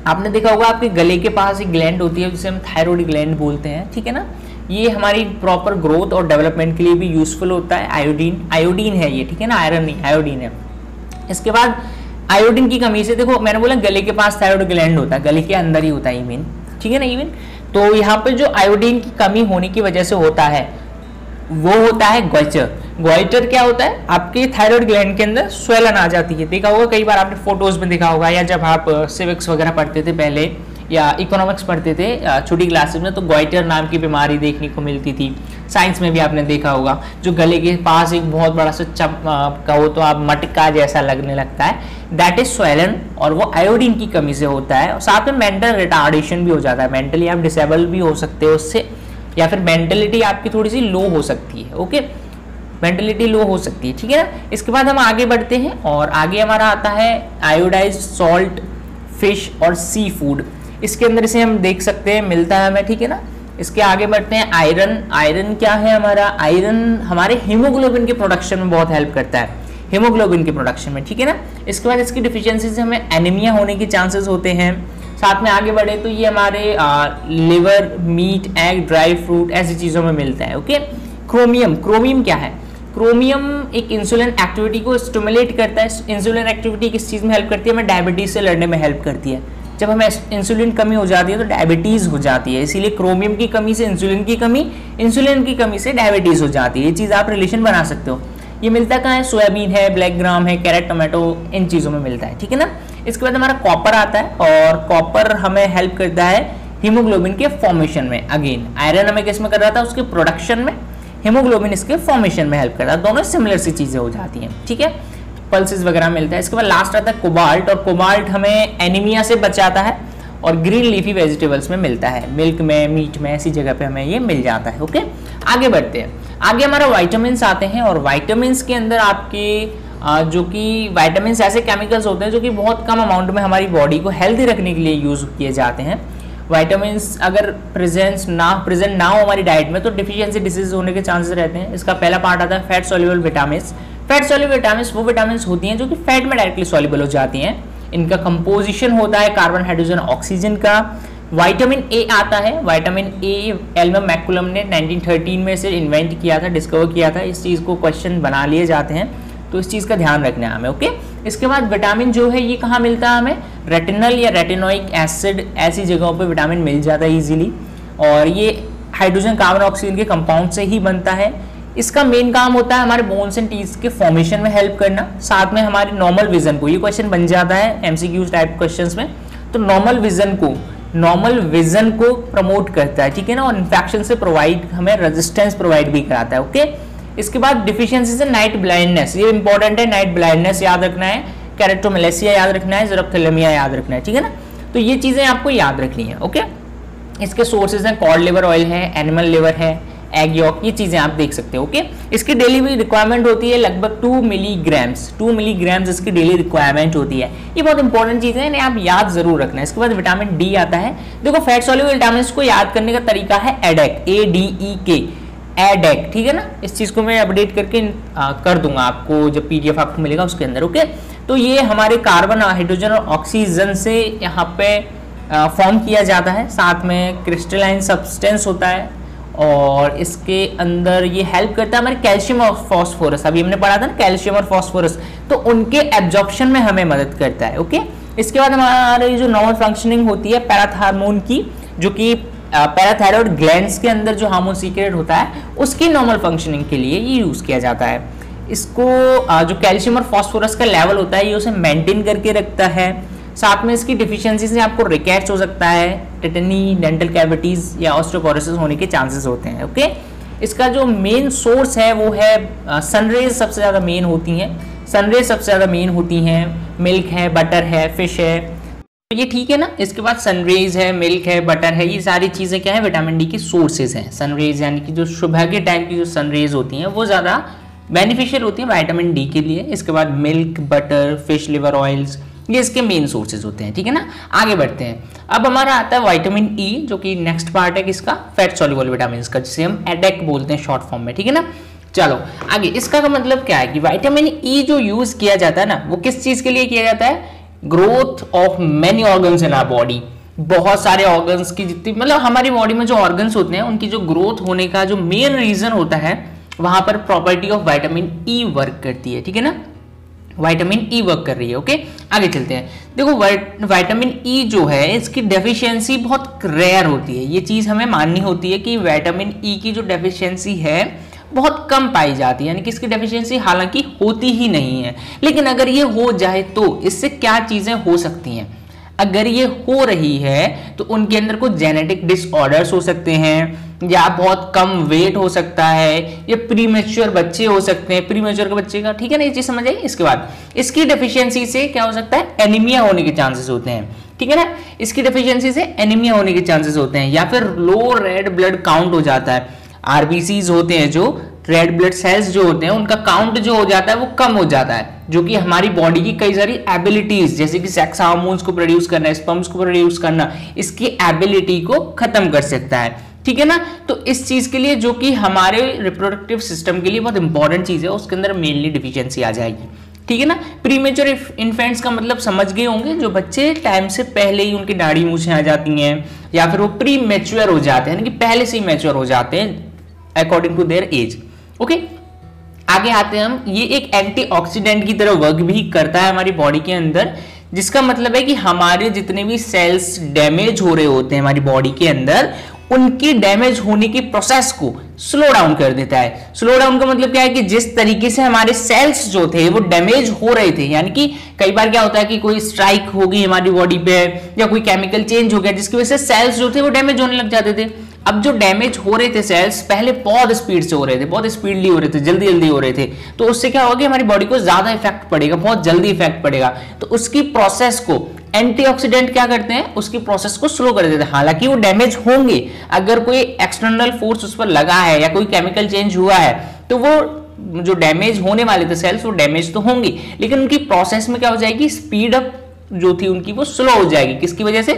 आपने देखा होगा आपके गले के पास एक ग्लैंड होती है जिसे हम थायराइड ग्लैंड बोलते हैं, ठीक है ना। ये हमारी प्रॉपर ग्रोथ और डेवलपमेंट के लिए भी यूजफुल होता है। आयोडीन है ये, ठीक है ना, आयरन नहीं, आयोडीन है। इसके बाद आयोडीन की कमी से, देखो मैंने बोला गले के पास थायराइड ग्लैंड होता है, गले के अंदर ही होता है इवन, ठीक है ना, इवन। तो यहाँ पे जो आयोडीन की कमी होने की वजह से होता है वो होता है गॉइटर। गॉइटर क्या होता है? आपके थायराइड ग्लैंड के अंदर स्वेलन आ जाती है। देखा होगा कई बार आपने फोटोज में देखा होगा, या जब आप सिविक्स वगैरह पढ़ते थे पहले या इकोनॉमिक्स पढ़ते थे छोटी क्लासेस में, तो गॉइटर नाम की बीमारी देखने को मिलती थी। साइंस में भी आपने देखा होगा, जो गले के पास एक बहुत बड़ा सा कहो तो आप मटका जैसा लगने लगता है, दैट इज स्वेलन, और वो आयोडीन की कमी से होता है। और साथ में मेंटल रिटार्डेशन भी हो जाता है, मेंटली आप डिसेबल भी हो सकते हो उससे, या फिर मेंटलिटी आपकी थोड़ी सी लो हो सकती है, ओके, मेंटलिटी लो हो सकती है, ठीक है ना। इसके बाद हम आगे बढ़ते हैं, और आगे हमारा आता है आयोडाइज्ड सॉल्ट, फिश और सी फूड। इसके अंदर इसे हम देख सकते हैं, मिलता है हमें, ठीक है ना। इसके आगे बढ़ते हैं आयरन। आयरन क्या है हमारा? आयरन हमारे हीमोग्लोबिन के प्रोडक्शन में बहुत हेल्प करता है, हीमोग्लोबिन के प्रोडक्शन में, ठीक है ना। इसके बाद इसकी डिफिशियंसी से हमें एनीमिया होने के चांसेस होते हैं। साथ में आगे बढ़े तो ये हमारे liver, meat, egg, dry fruit ऐसी चीज़ों में मिलता है। ओके। क्रोमियम। क्रोमियम क्या है? क्रोमियम एक इंसुलिन एक्टिविटी को स्टिमुलेट करता है। इंसुलिन एक्टिविटी किस चीज़ में हेल्प करती है? हमें डायबिटीज से लड़ने में हेल्प करती है। जब हमें इंसुलिन कमी हो जाती है तो डायबिटीज हो जाती है, इसीलिए क्रोमियम की कमी से इंसुलिन की कमी, इंसुलिन की कमी से डायबिटीज हो जाती है। ये चीज़ आप रिलेशन बना सकते हो। ये मिलता कहाँ है? सोयाबीन है, ब्लैक ग्राम है, कैरेट, टोमेटो, इन चीज़ों में मिलता है, ठीक है ना। इसके बाद हमारा कॉपर आता है और कॉपर हमें हेल्प करता है हीमोग्लोबिन के फॉर्मेशन में। अगेन आयरन हमें किस में कर रहा था? उसके प्रोडक्शन में। हीमोग्लोबिन इसके फॉर्मेशन में हेल्प करता है। दोनों सिमिलर सी चीज़ें हो जाती हैं, ठीक है। पल्सेस वगैरह मिलता है। इसके बाद लास्ट आता है कोबाल्ट, और कोबाल्ट हमें एनीमिया से बचाता है और ग्रीन लीफी वेजिटेबल्स में मिलता है, मिल्क में, मीट में, ऐसी जगह पे हमें ये मिल जाता है। ओके। आगे बढ़ते हैं। आगे हमारा वाइटामिन्स आते हैं और वाइटामिन्स के अंदर आपके जो कि वाइटामिन्स ऐसे केमिकल्स होते हैं जो कि बहुत कम अमाउंट में हमारी बॉडी को हेल्दी रखने के लिए यूज किए जाते हैं। वाइटामिन्स अगर प्रेजेंट ना हो हमारी डाइट में तो डिफिशियंसी डिसीज होने के चांसेस रहते हैं। इसका पहला पार्ट आता है fat soluble vitamins. Fat soluble vitamins वो विटामिन्स होती हैं जो कि फैट में डायरेक्टली सॉल्युबल हो जाती हैं। इनका कंपोजिशन होता है कार्बन, हाइड्रोजन, ऑक्सीजन का। विटामिन ए आता है। विटामिन ए एल्बम मैकुलम ने 1913 में से इन्वेंट किया था, डिस्कवर किया था। इस चीज़ को क्वेश्चन बना लिए जाते हैं, तो इस चीज़ का ध्यान रखना है हमें। ओके। इसके बाद विटामिन जो है ये कहाँ मिलता है हमें? रेटिनल या रेटिनोइक एसिड ऐसी जगहों पे विटामिन मिल जाता है इजीली, और ये हाइड्रोजन, कार्बन, ऑक्सीजन के कंपाउंड से ही बनता है। इसका मेन काम होता है हमारे बोन्स एंड टीथ के फॉर्मेशन में हेल्प करना, साथ में हमारी नॉर्मल विजन को, ये क्वेश्चन बन जाता है एमसीक्यूज टाइप क्वेश्चंस में, तो नॉर्मल विजन को प्रमोट करता है, ठीक है ना। और इन्फेक्शन से हमें रेजिस्टेंस प्रोवाइड भी कराता है। ओके। इसके बाद डिफिशियंसी से नाइट ब्लाइंडनेस, ये इंपॉर्टेंट है। नाइट ब्लाइंडनेस याद रखना है, कैरेटोमेलेसिया याद रखना है, ज़ेरोप्थेलमिया याद रखना है, ठीक है ना। तो ये चीज़ें आपको याद रखनी है। ओके। इसके सोर्सेज हैं कॉड लिवर ऑयल है, एनिमल लिवर है, एग यॉक, ये चीज़ें आप देख सकते हो। ओके। इसकी डेली भी रिक्वायरमेंट होती है लगभग 2 मिलीग्राम्स इसकी डेली रिक्वायरमेंट होती है। ये बहुत इंपॉर्टेंट चीज़ है, इन्हें आप याद जरूर रखना है। इसके बाद विटामिन डी आता है। देखो फैट सॉल्युबल विटामिन को याद करने का तरीका है एडेक, ADEK, एडेक, ठीक है ना। इस चीज़ को मैं अपडेट करके कर दूंगा आपको जब PDF आपको मिलेगा उसके अंदर। ओके। तो ये हमारे कार्बन, हाइड्रोजन और ऑक्सीजन से यहाँ पे फॉर्म किया जाता है। साथ में क्रिस्टलाइन सब्सटेंस होता है और इसके अंदर ये हेल्प करता है हमारे कैल्शियम और फॉस्फोरस, अभी हमने पढ़ा था ना कैल्शियम और फॉस्फोरस, तो उनके एब्जॉर्प्शन में हमें मदद करता है। ओके। इसके बाद हमारी जो नॉर्मल फंक्शनिंग होती है पैराथार्मोन की, जो कि पैराथायरॉइड ग्लैंड्स के अंदर जो हार्मोन सीक्रेट होता है उसकी नॉर्मल फंक्शनिंग के लिए ये यूज़ किया जाता है। इसको जो कैल्शियम और फॉस्फोरस का लेवल होता है ये उसे मेंटेन करके रखता है। साथ में इसकी डिफिशियंसी से आपको रिकेट्स हो सकता है, टेटनी, डेंटल कैविटीज या ऑस्टियोपोरोसिस होने के चांसेस होते हैं। ओके। इसका जो मेन सोर्स है वो है सनरेज, सबसे ज़्यादा मेन होती हैं, सनरेज सबसे ज़्यादा मेन होती हैं। मिल्क है, बटर है, फिश है, तो ये ठीक है ना। इसके बाद सनरेज है, मिल्क है, बटर है, ये सारी चीज़ें क्या है? विटामिन डी की सोर्सेज हैं। सनरेज यानी कि जो सुबह के टाइम की जो सनरेज होती हैं वो ज़्यादा बेनिफिशियल होती है विटामिन डी के लिए। इसके बाद milk, butter, fish, liver oils, ये इसके मेन सोर्सेज होते हैं, ठीक है ना। आगे बढ़ते हैं। अब हमारा आता है विटामिन ई, जो कि नेक्स्ट पार्ट है किसका? फैट सॉल्युबल विटामिन का, जिसे हम एडेक बोलते हैं शॉर्ट फॉर्म में, ठीक है ना। चलो आगे। इसका का मतलब क्या है कि विटामिन ई जो यूज किया जाता है ना वो किस चीज के लिए किया जाता है? Growth of many organs in our body, बहुत सारे ऑर्गन्स की जितनी, मतलब हमारी बॉडी में जो ऑर्गन्स होते हैं उनकी जो ग्रोथ होने का जो मेन रीजन होता है वहां पर property of vitamin E work करती है, ठीक है ना। विटामिन ई वर्क कर रही है। ओके। आगे चलते हैं। देखो विटामिन ई जो है इसकी डेफिशिएंसी बहुत रेयर होती है। ये चीज़ हमें माननी होती है कि विटामिन ई की जो डेफिशिएंसी है बहुत कम पाई जाती है, यानी कि इसकी डेफिशिएंसी हालांकि होती ही नहीं है। लेकिन अगर ये हो जाए तो इससे क्या चीज़ें हो सकती हैं? अगर ये हो रही है तो उनके अंदर कुछ जेनेटिक डिसऑर्डर्स हो सकते हैं, या बहुत कम वेट हो सकता है, या प्रीमेच्योर बच्चे हो सकते हैं, प्रीमेच्योर के बच्चे का, ठीक है ना, ये चीज समझ आई। इसके बाद इसकी डेफिशिएंसी से क्या हो सकता है? एनीमिया होने के चांसेस होते हैं, ठीक है ना। इसकी डेफिशिएंसी से एनीमिया होने के चांसेस होते हैं, या फिर लो रेड ब्लड काउंट हो जाता है। आरबीसीज होते हैं, जो रेड ब्लड सेल्स जो होते हैं उनका काउंट जो हो जाता है वो कम हो जाता है, जो कि हमारी बॉडी की कई सारी एबिलिटीज जैसे कि सेक्स हार्मोन्स को प्रोड्यूस करना, स्पर्म्स को प्रोड्यूस करना, इसकी एबिलिटी को खत्म कर सकता है, ठीक है ना। तो इस चीज के लिए जो कि हमारे रिप्रोडक्टिव सिस्टम के लिए बहुत इंपॉर्टेंट चीज है, उसके अंदर मेनली डिफिशियंसी आ जाएगी, ठीक है ना। प्रीमेच्योर इन्फेंट्स का मतलब समझ गए होंगे, जो बच्चे टाइम से पहले ही उनकी दाढ़ी मूछें आ जाती हैं या फिर वो प्री मैच्योर हो जाते हैं, यानी कि पहले से ही मैच्योर हो जाते हैं according to their age. Okay, आगे आते हैं हम। ये एक एंटीऑक्सीडेंट की तरह वर्क भी करता है हमारी बॉडी के अंदर, जिसका मतलब है कि हमारे जितने भी सेल्स डैमेज हो रहे होते हैं हमारी बॉडी के अंदर, उनकी डैमेज होने की प्रोसेस को स्लो डाउन कर देता है। स्लो डाउन का मतलब क्या है कि जिस तरीके से हमारे सेल्स जो थे वो डैमेज हो रहे थे, यानी कि कई बार क्या होता है कि कोई स्ट्राइक हो गई हमारी बॉडी पे या कोई केमिकल चेंज हो गया जिसकी वजह से सेल्स जो थे वो डैमेज होने लग जाते थे। अब जो डैमेज हो रहे थे सेल्स पहले बहुत स्पीड से हो रहे थे, बहुत स्पीडली हो रहे थे, जल्दी जल्दी हो रहे थे, तो उससे क्या होगा कि हमारी बॉडी को ज्यादा इफेक्ट पड़ेगा, बहुत जल्दी इफेक्ट पड़ेगा। तो उसकी प्रोसेस को एंटीऑक्सीडेंट क्या करते हैं, उसकी प्रोसेस को स्लो कर देते हैं। हालांकि वो डैमेज होंगे, अगर कोई एक्सटर्नल फोर्स उस पर लगा है या कोई केमिकल चेंज हुआ है तो वो जो डैमेज होने वाले थे सेल्स वो डैमेज तो होंगी, लेकिन उनकी प्रोसेस में क्या हो जाएगी, स्पीड अप जो थी उनकी वो स्लो हो जाएगी। किसकी वजह से,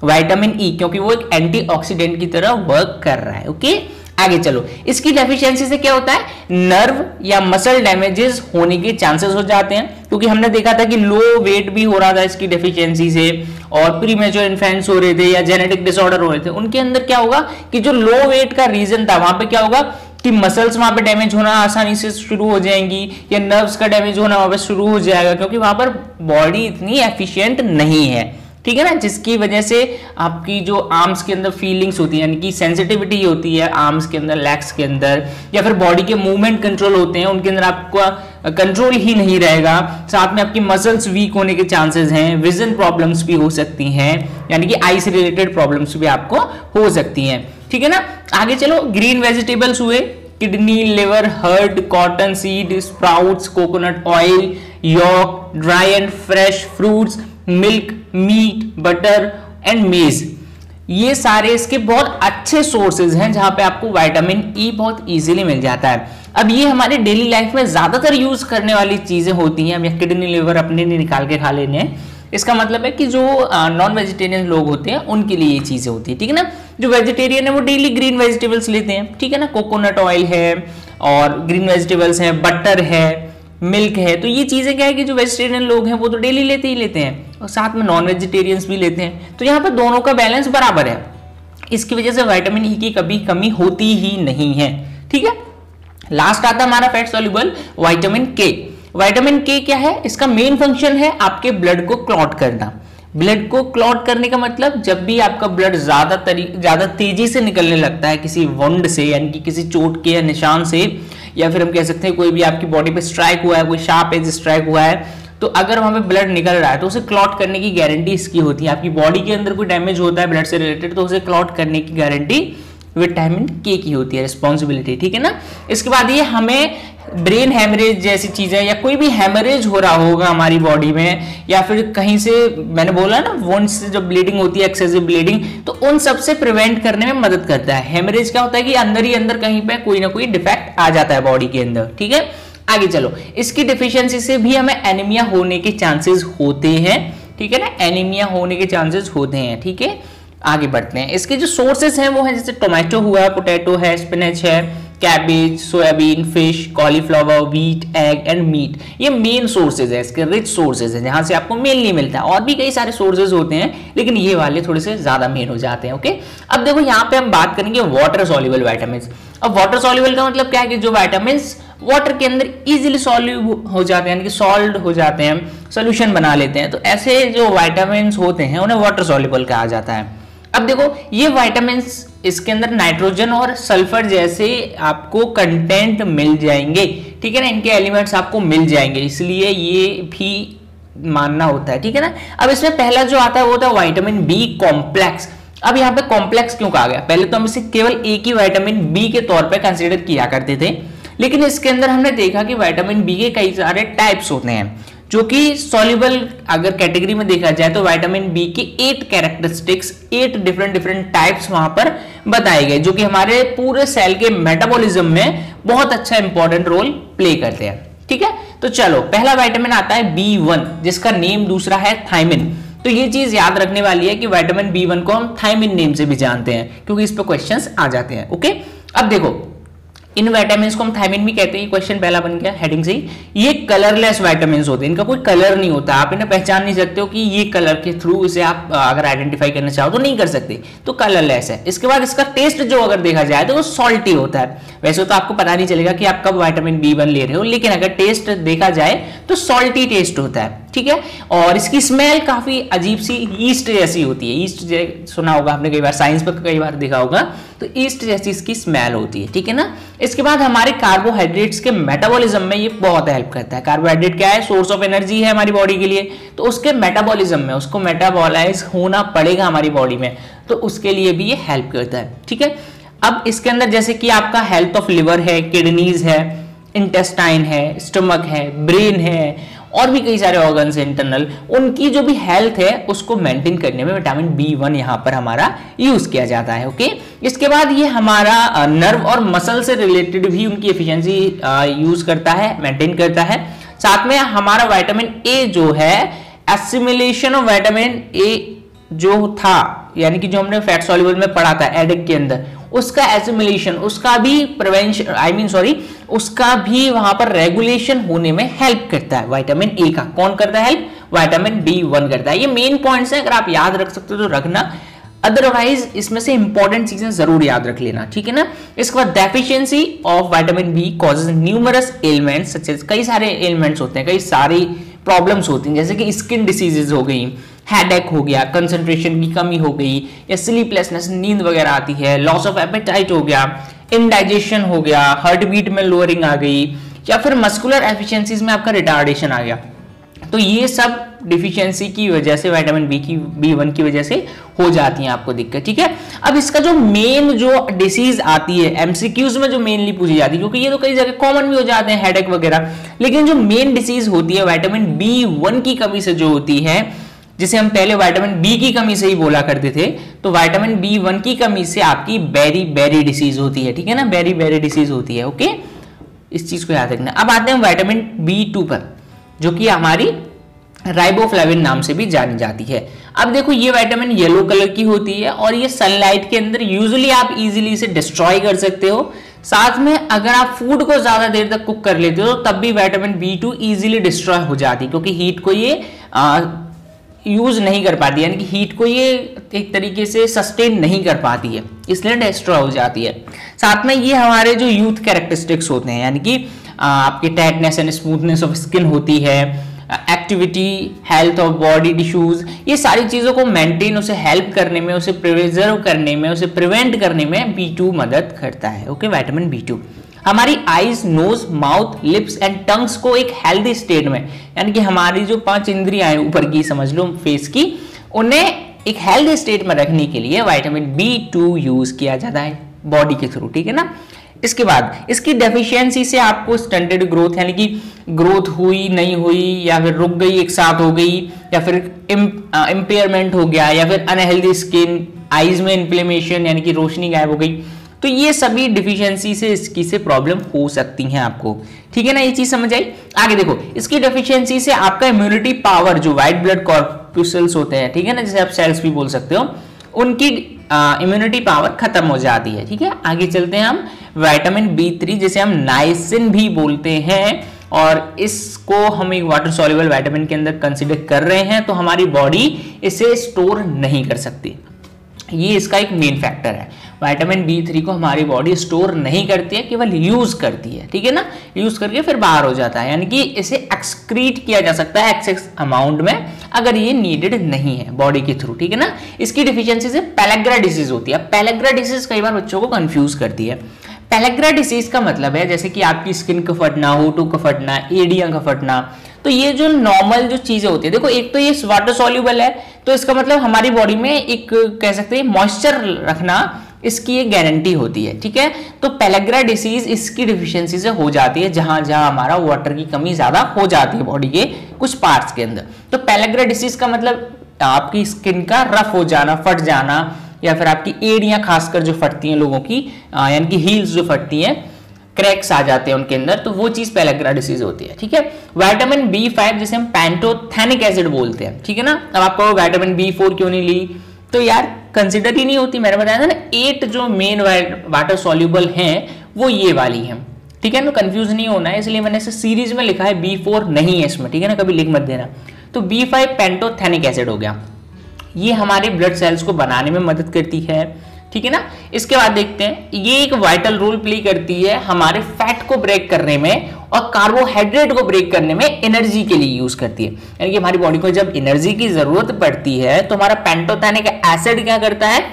विटामिन ई, क्योंकि वो एक एंटीऑक्सीडेंट की तरह वर्क कर रहा है। ओके, आगे चलो। इसकी डेफिशिएंसी से क्या होता है, नर्व या मसल डैमेजेस होने के चांसेस हो जाते हैं, क्योंकि हमने देखा था कि लो वेट भी हो रहा था इसकी डेफिशिएंसी से, और प्रीमेच्योर इन्फेंट्स हो रहे थे या जेनेटिक डिसऑर्डर हो रहे थे, उनके अंदर क्या होगा कि जो लो वेट का रीजन था वहां पे क्या होगा कि मसल्स वहां पे डैमेज होना आसानी से शुरू हो जाएंगी या नर्व्स का डैमेज होना वहां पे शुरू हो जाएगा, क्योंकि वहां पर बॉडी इतनी एफिशिएंट नहीं है, ठीक है ना। जिसकी वजह से आपकी जो आर्म्स के अंदर फीलिंग्स होती है, यानी कि सेंसिटिविटी होती है आर्म्स के अंदर, लेग्स के अंदर, या फिर बॉडी के मूवमेंट कंट्रोल होते हैं उनके अंदर आपका कंट्रोल ही नहीं रहेगा। साथ में आपकी मसल्स वीक होने के चांसेस हैं, विजन प्रॉब्लम्स भी हो सकती हैं, यानी कि आई से रिलेटेड प्रॉब्लम्स भी आपको हो सकती हैं, ठीक है ना। आगे चलो, ग्रीन वेजिटेबल्स हुए किडनी, लिवर, हर्ड, cotton seed, sprouts, coconut oil, yolk, dry and fresh fruits, milk, meat, butter and maize, ये सारे इसके बहुत अच्छे सोर्सेज हैं जहां पे आपको विटामिन ई बहुत इजीली मिल जाता है। अब ये हमारे डेली लाइफ में ज्यादातर यूज करने वाली चीजें होती हैं। अब ये किडनी, लिवर अपने लिए निकाल के खा लेने हैं, इसका मतलब है कि जो नॉन वेजिटेरियन लोग होते हैं उनके लिए ये चीजें होती है, ठीक है ना। जो वेजिटेरियन है वो डेली ग्रीन वेजिटेबल्स लेते हैं, ठीक है ना। कोकोनट ऑयल है और ग्रीन वेजिटेबल्स हैं, बटर है, मिल्क है, तो ये चीजें क्या है कि जो वेजिटेरियन लोग हैं वो तो डेली लेते ही लेते हैं, और साथ में नॉन वेजिटेरियंस भी लेते हैं, तो यहाँ पर दोनों का बैलेंस बराबर है। इसकी वजह से विटामिन ई की कभी कमी होती ही नहीं है, ठीक है। लास्ट आता है हमारा फैट सॉल्युबल विटामिन के। विटामिन के क्या है, इसका मेन फंक्शन है आपके ब्लड को क्लॉट करना। ब्लड को क्लॉट करने का मतलब जब भी आपका ब्लड ज्यादा तेजी से निकलने लगता है किसी वुंड से, यानी कि किसी चोट के या निशान से, या फिर हम कह सकते हैं कोई भी आपकी बॉडी पे स्ट्राइक हुआ है, कोई शार्प एज स्ट्राइक हुआ है, तो अगर वहां पे ब्लड निकल रहा है तो उसे क्लॉट करने की गारंटी इसकी होती है। आपकी बॉडी के अंदर कोई डैमेज होता है ब्लड से रिलेटेड तो उसे क्लॉट करने की गारंटी विटामिन के की होती है, रिस्पॉन्सिबिलिटी, ठीक है ना। इसके बाद ये हमें ब्रेन हैमरेज जैसी चीजें या कोई भी हैमरेज हो रहा होगा हमारी बॉडी में, या फिर कहीं से मैंने बोला ना वुंड से जब ब्लीडिंग होती है, एक्सेसिव ब्लीडिंग, तो उन सब से प्रिवेंट करने में मदद करता है। हैमरेज क्या होता है कि अंदर ही अंदर कहीं पे कोई ना कोई डिफेक्ट आ जाता है बॉडी के अंदर, ठीक है। आगे चलो, इसकी डिफिशियंसी से भी हमें एनीमिया होने के चांसेस होते हैं, ठीक है ना, एनीमिया होने के चांसेस होते हैं, ठीक है। आगे बढ़ते हैं। इसके जो सोर्सेस हैं वो हैं जैसे टोमेटो हुआ, पोटैटो है, स्पिनच है, cabbage, soybean, fish, cauliflower, wheat, egg and meat, ये मेन सोर्सेज है, इसके रिच सोर्सेज है जहां से आपको मेनली मिलता है। और भी कई सारे सोर्सेज होते हैं लेकिन ये वाले थोड़े से ज्यादा मेन हो जाते हैं, ओके। अब देखो यहाँ पे हम बात करेंगे वाटर सॉल्युबल विटामिन। अब वाटर सॉल्युबल का मतलब क्या है कि जो विटामिन वाटर के अंदर इजीली सॉल्यूबल हो जाते हैं, यानी कि सॉल्ड हो जाते हैं, सोल्यूशन बना लेते हैं, तो ऐसे जो विटामिन होते हैं उन्हें वाटर सॉल्युबल कहा जाता है। अब देखो ये विटामिन इसके अंदर नाइट्रोजन और सल्फर जैसे आपको कंटेंट मिल जाएंगे, ठीक है ना, इनके एलिमेंट्स आपको मिल जाएंगे, इसलिए ये भी मानना होता है, ठीक है ना। अब इसमें पहला जो आता है वो होता है विटामिन बी कॉम्प्लेक्स। अब यहाँ पे कॉम्प्लेक्स क्यों कहा गया, पहले तो हम इसे केवल एक ही विटामिन बी के तौर पे कंसीडर किया करते थे, लेकिन इसके अंदर हमने देखा कि विटामिन बी के कई सारे टाइप्स होते हैं जो कि सॉल्युबल अगर कैटेगरी में देखा जाए तो विटामिन बी की 8 कैरेक्टरिस्टिक्स, 8 डिफरेंट टाइप्स वहां पर बताए गए जो कि हमारे पूरे सेल के मेटाबॉलिज्म में बहुत अच्छा इंपॉर्टेंट रोल प्ले करते हैं, ठीक है। तो चलो पहला विटामिन आता है B1 जिसका नेम दूसरा है थायमिन। तो ये चीज याद रखने वाली है कि विटामिन B1 को हम थायमिन नेम से भी जानते हैं, क्योंकि इस पे क्वेश्चंस आ जाते हैं। ओके, अब देखो इन विटामिन को हम थायमिन भी कहते हैं। क्वेश्चन पहला बन गया हेडिंग से ही। ये कलरलेस विटामिन होते हैं, इनका कोई कलर नहीं होता, आप इन्हें पहचान नहीं सकते हो कि ये कलर के थ्रू इसे आप अगर आइडेंटिफाई करना चाहो तो नहीं कर सकते, तो कलरलेस है। इसके बाद इसका टेस्ट जो अगर देखा जाए तो वो सॉल्टी होता है। वैसे तो आपको पता नहीं चलेगा कि आप कब विटामिन B1 ले रहे हो, लेकिन अगर टेस्ट देखा जाए तो सॉल्टी टेस्ट होता है, ठीक है। और इसकी स्मेल काफी अजीब सी ईस्ट जैसी होती है। ईस्ट सुना होगा आपने कई बार, साइंस पर कई बार देखा होगा, तो ईस्ट जैसी इसकी स्मेल होती है, ठीक है ना। इसके बाद हमारे कार्बोहाइड्रेट्स के मेटाबॉलिज्म में ये बहुत हेल्प करता है। कार्बोहाइड्रेट क्या है? सोर्स ऑफ एनर्जी है हमारी बॉडी के लिए, तो उसके मेटाबॉलिज्म में उसको मेटाबॉलाइज होना पड़ेगा हमारी बॉडी में, तो उसके लिए भी ये हेल्प करता है, ठीक है। अब इसके अंदर जैसे कि आपका हेल्थ ऑफ लिवर है, किडनीज है, इंटेस्टाइन है, स्टमक है, ब्रेन है, और भी कई सारे ऑर्गन्स हैं इंटरनल, उनकी जो भी हेल्थ है उसको मेंटेन करने में विटामिन B1 यहाँ पर हमारा यूज किया जाता है। ओके, इसके बाद ये हमारा नर्व और मसल से रिलेटेड भी उनकी एफिशिएंसी यूज करता है, मेंटेन करता है। साथ में हमारा विटामिन A जो है, एसिमिलेशन ऑफ विटामिन A जो था, यानी कि जो हमने फैट सॉल्युबल में पढ़ा था एडिक के अंदर, उसका एसिमिलेशन, उसका भी प्रिवेंशन उसका भी वहां पर रेगुलेशन होने में हेल्प करता है विटामिन A का। कौन करता है हेल्प? विटामिन B1 करता है। ये मेन पॉइंट्स हैं, अगर आप याद रख सकते हो तो रखना, अदरवाइज इसमें से इंपॉर्टेंट चीजें जरूर याद रख लेना, ठीक है ना। इसके बाद deficiency of vitamin B causes numerous elements, such as कई सारे एलिमेंट्स होते हैं, कई सारी प्रॉब्लम्स होती हैं, जैसे कि स्किन डिसीजेज हो गई, हेडेक हो गया, कंसंट्रेशन की कमी हो गई, या स्लीपलेसनेस, नींद वगैरह आती है, लॉस ऑफ एपेटाइट हो गया, इंडाइजेशन हो गया, हार्ट बीट में लोअरिंग आ गई, या फिर मस्कुलर एफिशिएंसीज में आपका रिटार्डेशन आ गया। तो ये सब डिफिशियंसी की वजह से विटामिन B1 की वजह से हो जाती है आपको दिक्कत, ठीक है। अब इसका जो मेन जो डिसीज आती है एमसीक्यूज में जो मेनली पूछी जाती है, क्योंकि ये तो कई जगह कॉमन भी हो जाते हैं हेडेक वगैरह, लेकिन जो मेन डिसीज होती है विटामिन B1 की कमी से जो होती है, जिसे हम पहले विटामिन B की कमी से ही बोला करते थे, तो विटामिन B1 की कमी से आपकी बेरी डिसीज होती है, ठीक है ना, बेरी डिसीज होती है। ओके, इस चीज को याद रखना। अब आते हैं विटामिन B2 पर, जो कि हमारी राइबोफ्लेविन नाम से भी जानी जाती है। अब देखो ये विटामिन येलो कलर की होती है, और ये सनलाइट के अंदर यूजुअली आप इजीली इसे डिस्ट्रॉय कर सकते हो। साथ में अगर आप फूड को ज्यादा देर तक कुक कर लेते हो तब भी विटामिन B2 इजीली डिस्ट्रॉय हो जाती है, क्योंकि हीट को ये यूज नहीं कर पाती, यानी कि हीट को ये एक तरीके से सस्टेन नहीं कर पाती है, इसलिए डिस्ट्रॉय हो जाती है। साथ में ये हमारे जो यूथ कैरेक्टरिस्टिक्स होते हैं, यानी कि आपकी tightness and smoothness of skin होती है, activity, health of body tissues, ये सारी चीजों को मेंटेन, उसे हेल्प करने में, उसे प्रिजर्व करने में, उसे प्रिवेंट करने में B2 मदद करता है। ओके, विटामिन B2 हमारी eyes, nose, mouth, lips and tongues को एक हेल्दी स्टेट में, यानी कि हमारी जो 5 इंद्रियां हैं ऊपर की, समझ लो फेस की, उन्हें एक हेल्दी स्टेट में रखने के लिए विटामिन B2 यूज किया जाता है बॉडी के थ्रू, ठीक है ना। इसके बाद इसकी डेफिशिएंसी से आपको स्टंटेड ग्रोथ, यानी कि ग्रोथ हुई नहीं हुई, या फिर रुक गई, एक साथ हो गई, या फिर इम्पेयरमेंट हो गया, या फिर अनहेल्दी स्किन, आईज में इन्फ्लेमेशन यानी कि रोशनी गायब हो गई, तो ये सभी डिफिशियंसी से इसकी से प्रॉब्लम हो सकती हैं आपको, ठीक है ना। ये चीज समझ आई। आगे देखो, इसकी डेफिशिएंसी से आपका इम्यूनिटी पावर, जो व्हाइट ब्लड कॉर्पुसल्स होते हैं, ठीक है ना, जैसे आप सेल्स भी बोल सकते हो, उनकी इम्यूनिटी पावर खत्म हो जाती है, ठीक है। आगे चलते हैं हम विटामिन B3, जिसे हम नाइसिन भी बोलते हैं, और इसको हम एक वाटर सॉल्युबल विटामिन के अंदर कंसीडर कर रहे हैं, तो हमारी बॉडी इसे स्टोर नहीं कर सकती, ये इसका एक मेन फैक्टर है। विटामिन B3 को हमारी बॉडी स्टोर नहीं करती है, केवल यूज करती है, ठीक है ना, यूज करके फिर बाहर हो जाता है, यानी कि इसे एक्सक्रीट किया जा सकता है एक्सेस अमाउंट में, अगर ये नीडेड नहीं है बॉडी के थ्रू, ठीक है ना। इसकी डिफिशियंसी से पेलेग्रा डिसीज होती है। पेलेग्रा डिसीज कई बार बच्चों को कंफ्यूज करती है। पेलेग्रा डिसीज का मतलब है जैसे कि आपकी स्किन का फटना, होठों का फटना, एड़ियां का फटना, तो ये जो नॉर्मल जो चीजें होती है, देखो एक तो ये वाटर सॉल्युबल है, तो इसका मतलब हमारी बॉडी में एक कह सकते हैं मॉइस्चर रखना, इसकी एक गारंटी होती है, ठीक है। तो पेलेग्रा डिसीज इसकी डिफिशियंसी से हो जाती है, जहां जहां हमारा वाटर की कमी ज्यादा हो जाती है बॉडी के कुछ पार्ट्स के अंदर। तो पेलेग्रा डिसीज का मतलब आपकी स्किन का रफ हो जाना, फट जाना, या फिर आपकी एड़ियां खासकर जो फटती हैं लोगों की, यानी कि हील्स जो फटती हैं, क्रैक्स आ जाते हैं उनके अंदर, तो वो चीज पेलेग्रा डिसीज होती है। ठीक है, विटामिन B5 जिसे हम पैंटोथेनिक एसिड बोलते हैं, ठीक है ना। अब आपको विटामिन B4 क्यों नहीं ली, तो यार कंसिडर ही नहीं होती। मैंने बताया था ना 8 जो मेन वाटर सॉल्युबल हैं वो ये वाली हैं, ठीक है ना, कंफ्यूज नहीं होना है, इसलिए मैंने इसे सीरीज में लिखा है, B4 नहीं है इसमें, ठीक है ना, कभी लिख मत देना। तो B5 पेंटोथेनिक एसिड हो गया, ये हमारे ब्लड सेल्स को बनाने में मदद करती है, ठीक है ना। इसके बाद देखते हैं, ये एक वाइटल रोल प्ले करती है हमारे फैट को ब्रेक करने में और कार्बोहाइड्रेट को ब्रेक करने में, एनर्जी के लिए यूज करती है। यानी कि हमारी बॉडी को जब एनर्जी की जरूरत पड़ती है तो हमारा पेंटोथेनिक एसिड क्या करता है,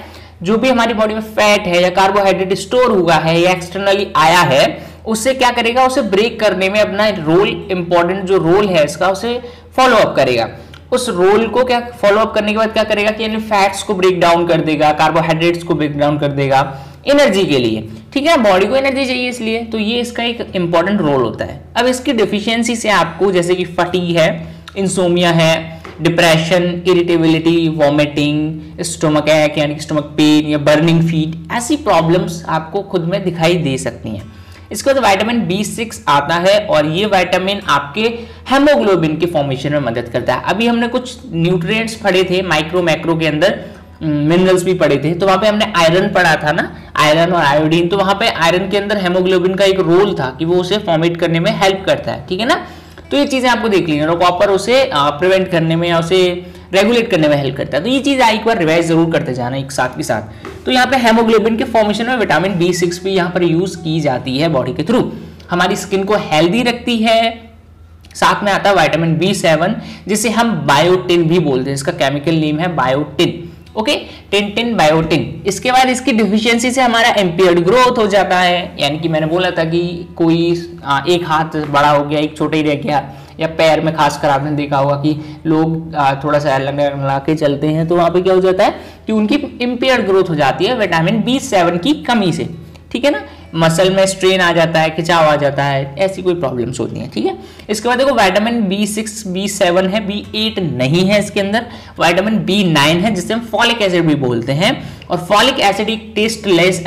जो भी हमारी बॉडी में फैट है या कार्बोहाइड्रेट स्टोर हुआ है या एक्सटर्नली आया है, उससे क्या करेगा, उसे ब्रेक करने में अपना रोल, इंपॉर्टेंट जो रोल है इसका, उसे फॉलो अप करेगा। उस रोल को क्या फॉलो अप करने के बाद क्या करेगा कि यानी फैट्स को ब्रेक डाउन कर देगा, कार्बोहाइड्रेट्स को ब्रेक डाउन कर देगा एनर्जी के लिए, ठीक है। बॉडी को एनर्जी चाहिए इसलिए, तो ये इसका एक इंपॉर्टेंट रोल होता है। अब इसकी डेफिशिएंसी से आपको जैसे कि फटीग है, इंसोमिया है, डिप्रेशन, इरिटेबिलिटी, वॉमिटिंग, स्टोमक एक यानी कि स्टोमक पेन या बर्निंग फीट, ऐसी प्रॉब्लम्स आपको खुद में दिखाई दे सकती हैं। इसके बाद विटामिन B6 आता है और ये विटामिन आपके हेमोग्लोबिन के फॉर्मेशन में मदद करता है। अभी हमने कुछ न्यूट्रिएंट्स पढ़े थे माइक्रो मैक्रो के अंदर, मिनरल्स भी पढ़े थे, तो वहां पे हमने आयरन पढ़ा था ना, आयरन और आयोडीन, तो वहां पे आयरन के अंदर हेमोग्लोबिन का एक रोल था कि वो उसे फॉर्मेट करने में हेल्प करता है, ठीक है ना। तो ये चीजें आपको देख ली, प्रॉपर उसे प्रिवेंट करने में या उसे रेगुलेट करने में हेल्प करता है। तो ये चीज एक बार रिवाइज जरूर करते जाना एक साथ के साथ। तो यहाँ पे हेमोग्लोबिन के फॉर्मेशन में विटामिन B6 भी यहाँ पर यूज की जाती है बॉडी के थ्रू, हमारी स्किन को हेल्दी रखती है। साथ में आता है विटामिन B7 जिसे हम बायोटिन भी बोलते हैं, इसका केमिकल नेम है बायोटिन, ओके, टिन बायोटिन। इसके बाद इसकी डिफिशियंसी से हमारा इम्पेयर्ड ग्रोथ हो जाता है, यानी कि मैंने बोला था कि कोई एक हाथ बड़ा हो गया, एक छोटा ही रह गया, या पैर में खासकर आपने देखा होगा कि लोग थोड़ा सा लगा के चलते हैं, तो वहां पे क्या हो जाता है कि उनकी इम्पेयर्ड ग्रोथ हो जाती है विटामिन B7 की कमी से, ठीक है ना। मसल में स्ट्रेन आ जाता है, खिंचाव आ जाता है, ऐसी कोई प्रॉब्लम्स होती हैं, ठीक है। इसके बाद देखो विटामिन B6 B7 है, B8 नहीं है इसके अंदर। विटामिन B9 है जिसे हम फॉलिक एसिड भी बोलते हैं, और फॉलिक एसिड एक टेस्टलेस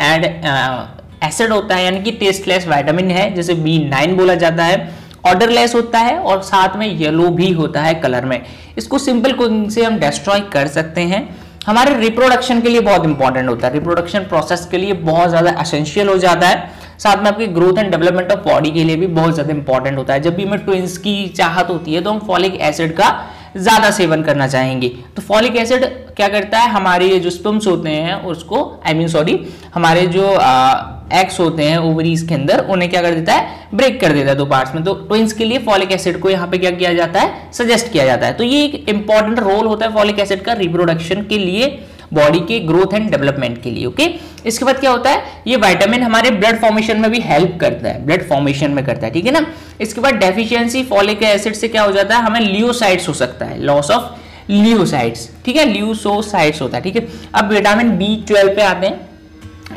एसिड होता है, यानी कि टेस्टलेस विटामिन है जिसे B9 बोला जाता है। ऑर्डरलेस होता है और साथ में येलो भी होता है कलर में। इसको सिंपल कुकिंग से हम डिस्ट्रॉय कर सकते हैं। हमारे रिप्रोडक्शन के लिए बहुत इंपॉर्टेंट होता है, रिप्रोडक्शन प्रोसेस के लिए बहुत ज्यादा एसेंशियल हो जाता है। साथ में आपकी growth and development of body के लिए भी बहुत ज्यादा इंपॉर्टेंट होता है। जब भी हमें ट्विंस की चाहत होती है तो हम फॉलिक एसिड का ज्यादा सेवन करना चाहेंगे। तो फॉलिक एसिड क्या करता है, हमारे जो स्पर्म्स होते हैं उसको हमारे जो एग्स होते हैं ओवरीज के अंदर, उन्हें क्या कर देता है, ब्रेक कर देता है दो पार्ट्स में। तो ट्विंस के लिए फॉलिक एसिड को यहाँ पे क्या किया जाता है, सजेस्ट किया जाता है। तो ये एक इंपॉर्टेंट रोल होता है फॉलिक एसिड का रिप्रोडक्शन के लिए, बॉडी के ग्रोथ एंड डेवलपमेंट के लिए, ओके। इसके बाद क्या होता है, ये विटामिन हमारे ब्लड फॉर्मेशन में भी हेल्प करता है, ब्लड फॉर्मेशन में करता है, ठीक है ना। इसके बाद डेफिशिएंसी फॉलिक एसिड से क्या हो जाता है, हमें लियोसाइट्स हो सकता है, लॉस ऑफ लियोसाइट्स, ठीक है, ल्यूसोसाइट्स होता है, ठीक है। अब विटामिन B12 पे आते हैं।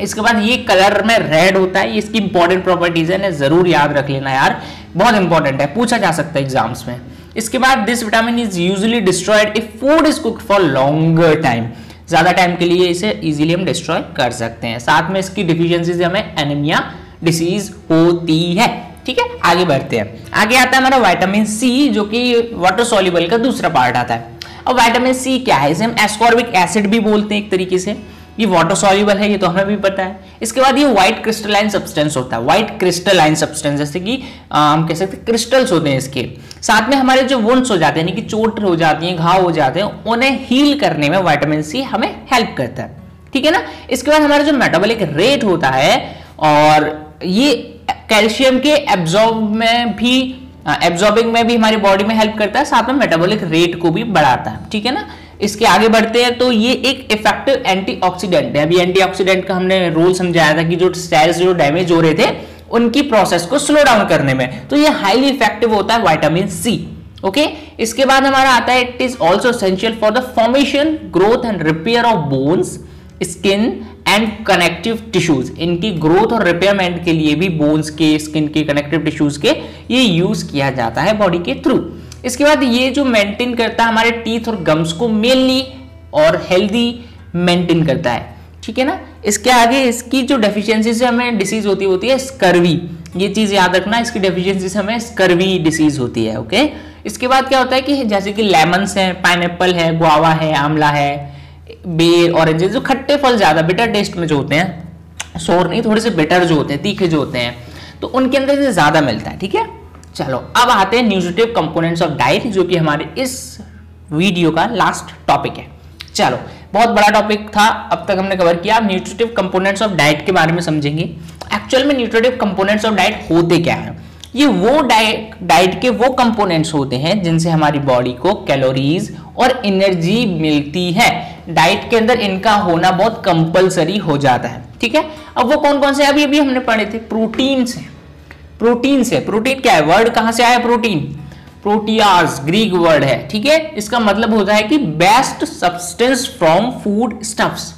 इसके बाद ये कलर में रेड होता है, इसकी इंपॉर्टेंट प्रॉपर्टीज है, जरूर याद रख लेना यार, बहुत इंपॉर्टेंट है, पूछा जा सकता है एग्जाम्स में। इसके बाद this vitamin is usually destroyed if food is cooked for longer time, ज्यादा टाइम के लिए इसे इजीली हम डिस्ट्रॉय कर सकते हैं। साथ में इसकी डिफिशियंसी से हमें एनीमिया डिसीज होती है, ठीक है। आगे बढ़ते हैं, आगे आता है हमारा विटामिन C जो कि वाटर सॉल्युबल का दूसरा पार्ट आता है। अब विटामिन C क्या है, इसे हम एस्कॉर्बिक एसिड भी बोलते हैं एक तरीके से, ये वाटर सॉल्युबल है, ये तो हमें भी पता है। इसके बाद ये व्हाइट क्रिस्टलाइन सब्सटेंस होता है, व्हाइट क्रिस्टलाइन सब्सटेंस, जैसे कि हम कह सकते हैं क्रिस्टल्स होते हैं इसके। साथ में हमारे जो वुंड्स हो जाते हैं, यानी कि चोट हो जाती है, घाव हो जाते हैं, उन्हें हील करने में विटामिन C हमें हेल्प करता है, ठीक है ना। इसके बाद हमारा जो मेटाबॉलिक रेट होता है, और ये कैल्शियम के एब्जॉर्बिंग में भी हमारी बॉडी में हेल्प करता है, साथ में मेटाबॉलिक रेट को भी बढ़ाता है, ठीक है ना। इसके आगे बढ़ते हैं, तो ये एक इफेक्टिव एंटीऑक्सीडेंट है। अभी एंटीऑक्सीडेंट का हमने रोल समझाया था कि जो सेल्स जो डैमेज हो रहे थे उनकी प्रोसेस को स्लो डाउन करने में, तो ये हाईली इफेक्टिव होता है विटामिन C, ओके। इसके बाद हमारा आता है, it is also essential for the formation, growth and repair of bones, skin and connective tissues. इनकी ग्रोथ और रिपेयरमेंट के लिए भी बोन्स के, स्किन के, कनेक्टिव टिश्यूज के ये यूज किया जाता है बॉडी के थ्रू। इसके बाद ये जो मेंटेन करता है हमारे टीथ और गम्स को मेनली और हेल्दी मेंटेन करता है, ठीक है ना। इसके आगे इसकी जो डेफिशिएंसी से हमें डिसीज होती है स्कर्वी, ये चीज याद रखना, इसकी डेफिशिएंसी से हमें स्कर्वी डिसीज होती है। ओके, इसके बाद क्या होता है कि जैसे कि लेमन्स है, पाइनएप्पल है, गुआवा है, आंवला है, बेर, ऑरेंजेस, जो खट्टे फल ज्यादा बिटर टेस्ट में जो होते हैं, सोर नहीं, थोड़े से बिटर जो होते हैं, तीखे जो होते हैं, तो उनके अंदर से ज्यादा मिलता है। ठीक है, चलो अब आते हैं न्यूट्रिटिव कंपोनेंट्स ऑफ डाइट, जो कि हमारे इस वीडियो का लास्ट टॉपिक है। चलो, बहुत बड़ा टॉपिक था, अब तक हमने कवर किया। अब न्यूट्रिटिव कंपोनेंट्स ऑफ डाइट के बारे में समझेंगे। एक्चुअल में न्यूट्रिटिव कंपोनेंट्स ऑफ डाइट होते क्या है? ये वो डाइट के वो कंपोनेंट्स होते हैं जिनसे हमारी बॉडी को कैलोरीज और एनर्जी मिलती है। डाइट के अंदर इनका होना बहुत कंपलसरी हो जाता है। ठीक है, अब वो कौन कौन से? अभी हमने पढ़े थे, प्रोटीन से। प्रोटीन क्या है? वर्ड कहां से आया? प्रोटीन, प्रोटियाज ग्रीक वर्ड है। ठीक है, इसका मतलब होता है कि best substance from food stuffs.